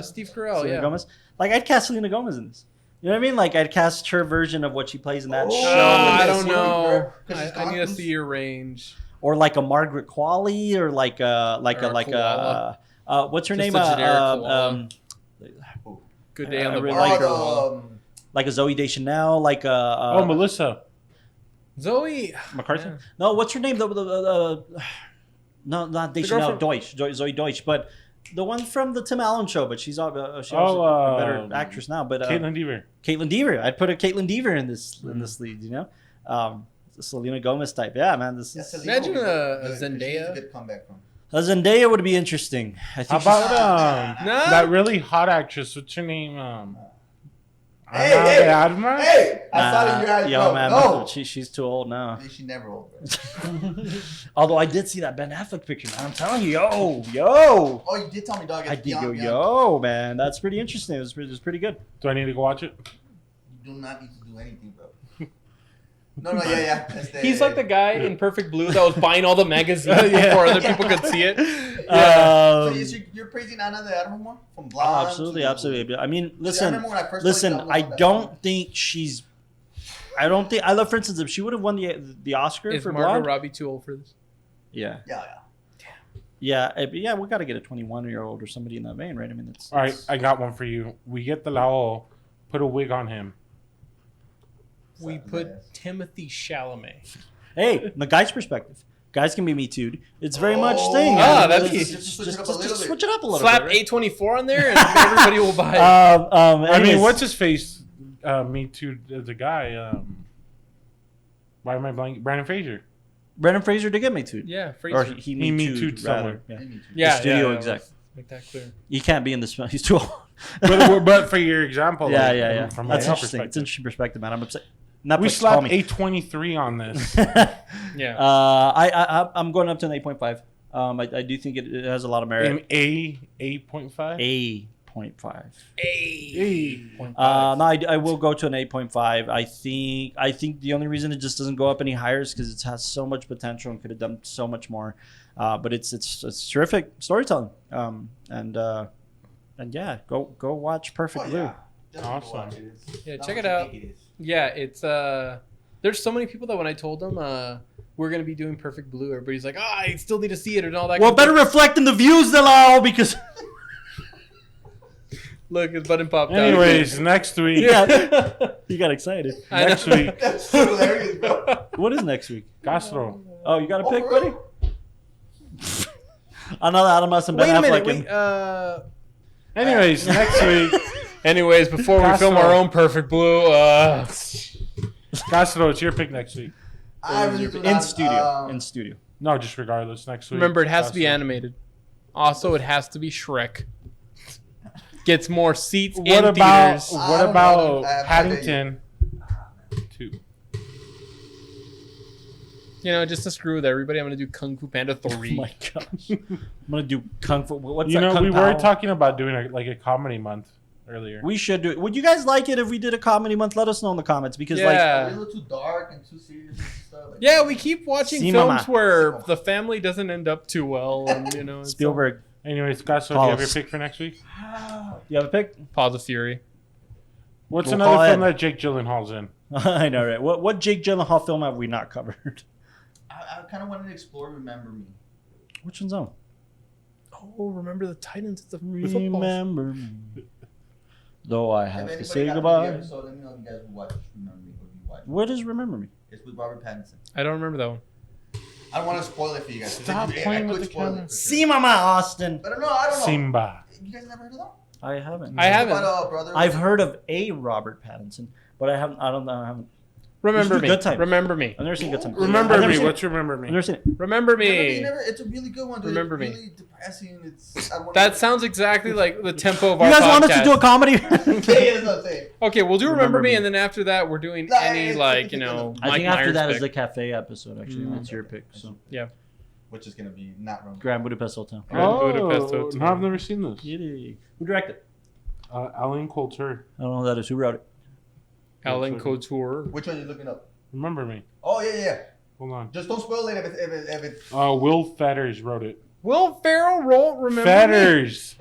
Steve Carell, Selena Gomez. Like, I'd cast Selena Gomez in this. You know what I mean? Like, I'd cast her version of what she plays in that show. I don't know. I need to see your range. Or like a Margaret Qualley, or like a what's her name? Good Day on the really Border. Like a Zoe Deschanel, like a Melissa. Zoe McCarthy. Yeah. No, what's her name? No, not Deschanel. Zoe Deutsch, but the one from the Tim Allen show. But she's a better actress now. But Caitlin Dever. I'd put a Caitlin Dever in this lead. Selena Gomez type. Yeah, man. Imagine a Zendaya. A good comeback from. A Zendaya would be interesting. I think. How about that really hot actress? What's her name? Hey! I saw your eyes. Yo, man, no. she's too old now. She's never old. Although I did see that Ben Affleck picture, man. I'm telling you, yo. Oh, you did tell me, dog. I did go, yo, man. That's pretty interesting. It was pretty good. Do I need to go watch it? You do not need to do anything, bro. No, yeah. He's like the guy in Perfect Blue that was buying all the magazines before other people could see it. So you're praising Ana de Armas from Blonde? Absolutely. I mean, I listen. remember when I first I don't think she's. I don't think. I love, for instance, if she would have won the Oscar Is for Margot Blonde. Robbie too old for this? Yeah. Yeah. Yeah. We got to get a 21-year-old or somebody in that vein, right? I mean, all right. I got one for you. We get the Lao, put a wig on him. We put Timothy Chalamet. Hey, the guy's perspective. Guys can be Me Too'd. It's very much thing. That'd be just switch it up a little bit. Switch it up a little Slap bit. Right? A24 on there and everybody will buy it. I mean, what's his face? Me Too, the guy. Why am I blanking? Brandon Fraser. Brandon Fraser did get Me Too'd. Yeah, Fraser. Or he Me Too'd someone. Yeah, the studio exec. Make that clear. You can't be in this. He's too old. but for your example, yeah. From That's my interesting. It's an interesting perspective, man. I'm upset. We slapped A23 on this. Yeah. I'm going up to an 8.5. I do think it has a lot of merit. An 8.5? 8.5. 8.5. No, I will go to an 8.5. I think the only reason it just doesn't go up any higher is because it has so much potential and could have done so much more. But it's terrific storytelling. And yeah, go watch Perfect Blue. Awesome. Yeah, check it out. Yeah, it's there's so many people that when I told them we're gonna be doing Perfect Blue, everybody's like, I still need to see it and all that. Well, better reflect in the views, Delao, because look, his button popped out. Anyways, next week. Yeah, you got excited. Next week. That's so hilarious, bro. What is next week? Castro. Oh, you got a pick, buddy? Another Adamas and Ben Affleck. Anyways, next week. Anyways, before we film our own Perfect Blue, Castro, it's your pick next week. In studio. No, just regardless. Next week. remember, it has to be animated. Also, it has to be Shrek. Gets more seats in theaters. What about Paddington 2? Just to screw with everybody, I'm gonna do Kung Fu Panda 3. Oh my gosh. I'm going to do Kung Fu. What's You that? know, Kung we Pao? were talking about doing a comedy month earlier. We should do it. Would you guys like it if we did a comedy month? Let us know in the comments because Yeah. It's a little too dark and too serious and stuff. Yeah, we keep watching Cinema. films where the family doesn't end up too well, and it's Spielberg. Anyways, Castro, do you have your pick for next week? You have a pick? Paws of Fury. What's We'll another call film it- that Jake Gyllenhaal's in? I know, right? What Jake Gyllenhaal film have we not covered? I kind of wanted to explore Remember Me. Which one's on? Oh, remember the Titans at the football. Remember me. Though I have to say got goodbye. the episode, let me know if you guys will watch Remember Me. Or if you watch it. What is Remember Me? It's with Robert Pattinson. I don't remember that one. I don't want to spoil it for you guys. Stop playing with the camera. See, Mama Austin. But I don't know. Simba. You guys never heard of that? I haven't. I haven't. Brother, I've heard of a Robert Pattinson, but I haven't. I don't know. I haven't. Remember This is me. Good Time. Remember me. I've never seen Good Time. Remember I've never me. seen it. What's Remember I've Me? never seen it. Remember me. It's a really good one. Dude. Remember it's Me. really depressing. It's, I don't That wanna- sounds exactly like the tempo of You our guys podcast. want us to do a comedy? Yeah, that's what I'm saying. Okay, we'll do Remember Remember Me, Me. and then after that, we're doing No, any, it's- like, it's- you know, I Mike think after Myers that is pick. the cafe episode. Actually, that's your pick. So Yeah. Which is gonna be not wrong. Grand Budapest Hotel. Grand Budapest Oh, Hotel. no, I've never seen this. Who directed? Alan Coulter. I don't know who that is. Who wrote it? Alan Couture. Which one are you looking up? Remember Me. Oh yeah. Hold on. Just don't spoil it if it's. Will Fetters wrote it. Will Ferrell Remember Me? Fetters.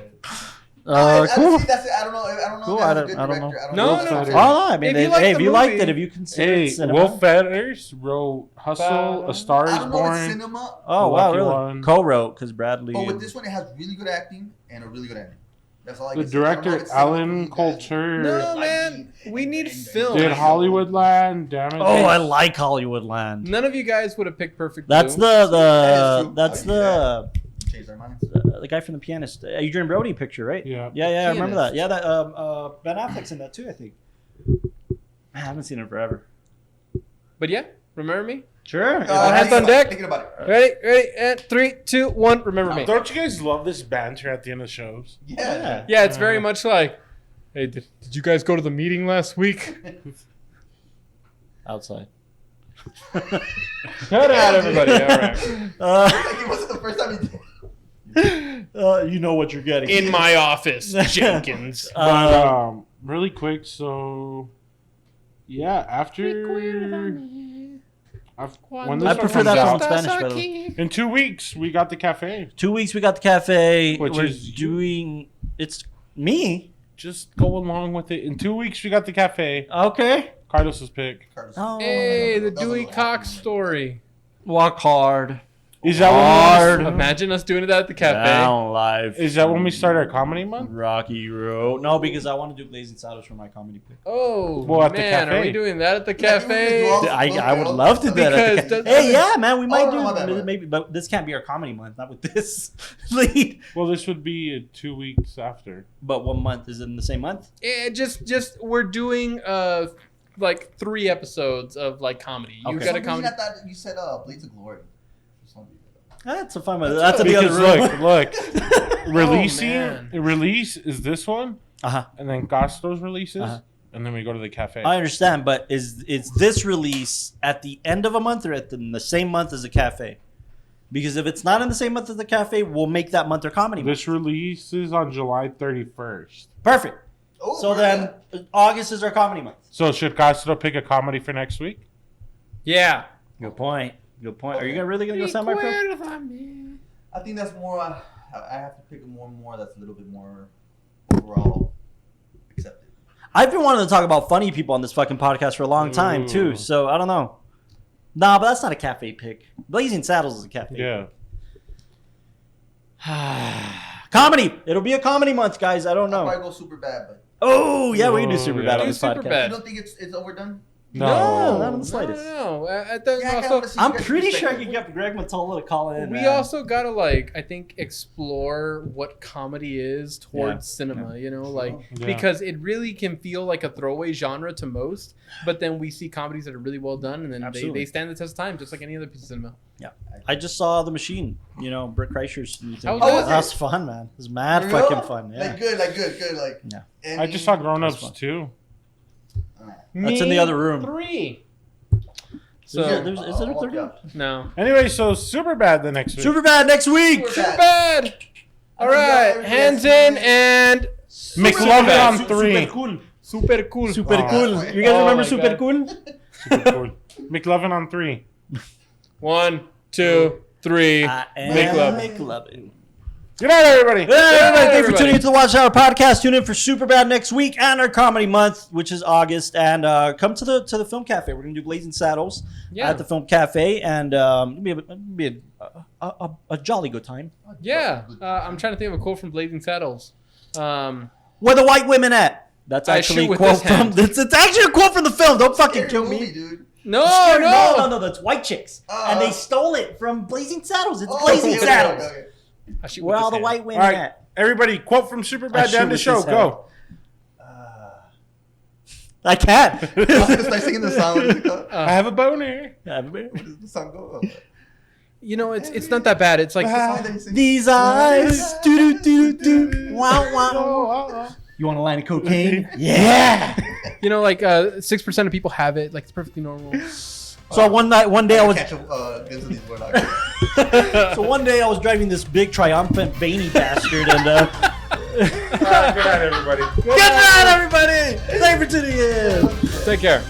Cool. See, that's it. I don't know. I don't know. Cool, If I that's a don't- good I don't director. know. I don't No, know. no. Oh, I mean, If you like hey, if the you liked movie- it, if you consider Hey, it cinema. Will Fetters wrote Hustle, A Star I Is don't know. It's Born. cinema, Oh The wow, Lucky really? One. Co-wrote because Bradley. but with this one, it has really good acting and a really good ending. That's all I The can say. I don't know if director, it's cinema for Alan you guys. Coulter, No, man. We need film. did Hollywoodland, Damage. Oh, I like Hollywoodland. None of you guys would have picked Perfect That's Blue. That is true. that's I'll the Change their minds. the guy from The Pianist, Adrian Brody picture, right? Yeah. Yeah, I remember that. Pianist. Yeah, that Ben Affleck's in that too, I think. Man, I haven't seen it forever. But yeah, Remember Me? Sure. All hands on deck. Thinking about it. Ready, and 3, 2, 1. Remember Me. Don't you guys love this banter at the end of shows? Yeah. Yeah, it's very much like, hey, did you guys go to the meeting last week? Outside. Cut out, everybody. All right. Like it wasn't the first time he did. You know what you're getting. In my office, Jenkins. But really quick, so yeah, after when this I one prefer comes that out, from Spanish, by the way. in 2 weeks we got the cafe. 2 weeks we got the cafe. Which We're is doing. It's me. Just go along with it. In 2 weeks we got the cafe. Okay. Carlos's pick. Oh. Hey, the That was Dewey what Cox happened. story. Walk hard. Is that Hard. Imagine us doing that at the cafe. Down live. Is that when we start our comedy month? Rocky Road? No, because I want to do Blazing Saddles for my comedy pick. Oh, Well, at the man, are cafe. we doing that at the Yeah, you cafe? can do all- I would love to do that. At the Because hey, yeah, man, we might no, my bad, do my bad. maybe, but this can't be our comedy month, not with this lead. Well, this would be 2 weeks after. But what month is it in the same month? Just we're doing like 3 episodes of like comedy. You Okay. got a I comedy. thought you said Blades of Glory. For some reason. That's a fun one. That's in the Because other room. look, releasing man. release is this one, Uh-huh. and then Gasto's releases, Uh-huh. and then we go to the cafe. I understand, but is this release at the end of a month or in the same month as the cafe? Because if it's not in the same month as the cafe, we'll make that month our comedy month. This releases on July 31st. Perfect. Oh, So really? then August is our comedy month. So should Gasto pick a comedy for next week? Yeah. Good point. Good point. Are you really gonna go semi pro? I think that's more. I have to pick a more that's a little bit more overall accepted. I've been wanting to talk about funny people on this fucking podcast for a long time Ooh. too. So I don't know. Nah, but that's not a cafe pick. Blazing Saddles is a cafe. Yeah. Comedy. It'll be a comedy month, guys. I don't I'll know. probably go super bad, but Oh yeah, we can do super yeah. bad on Do this Superbad. podcast. you don't think it's overdone? No, not in the No, slightest. no. I think Yeah, I kinda also, wanna see you I'm guys' pretty sure I perspective. could get Greg Matola to call in. we man. also gotta I think explore what comedy is towards cinema. You know, Yeah. because it really can feel like a throwaway genre to most, but then we see comedies that are really well done, and then Absolutely. they stand the test of time, just like any other piece of cinema. I just saw The Machine. You know, Britt Kreischer's new thing. How was that? That was fun, man. It was mad Yeah. fucking fun. Yeah. Like good, like. Yeah. And I just saw Grown That's Ups fun. too. That's in the other room. 3. So, So is it a I'll third walk one? out. no. Anyway, so super bad the next week. Super bad next week. Super Super bad. All right, hands in and McLovin on Super 3. cool. super cool. Super Oh, cool. that's You guys Oh remember my Super God. cool? Super cool. McLovin on 3. 1, 2, 3. Make love. love. Good night, everybody. Hey, everybody, thanks for everybody. tuning into the WatchTower podcast. Tune in for Superbad next week and our comedy month, which is August. And come to the film cafe. We're gonna do Blazing Saddles Yeah. at the film cafe, and it'll be a a jolly good time. Yeah. I'm trying to think of a quote from Blazing Saddles. Where the white women at? That's I actually shoot a with quote this hand. from. It's actually a quote from the film. Don't fucking Scary kill movie, me. dude. No. That's White Chicks, and they stole it from Blazing Saddles. It's Blazing okay, Saddles. okay. I shoot Where with all this the hand. white women All right, at? everybody, quote from I Superbad shoot to end the with show. this Go. I can't. I was gonna start singing the song. What does it go? I have a boner. What does the song go? You know, it's not that bad. It's like The song that you sing. These eyes, do do do do, wow wow. You want a line of cocaine? Yeah. you know, like 6% of people have it. Like it's perfectly normal. So one day I was. Catch Guns of these Warlocks. So one day I was driving this big triumphant veiny bastard, and All right, good night, everybody. good night, everybody. Thank you for tuning in. Take care.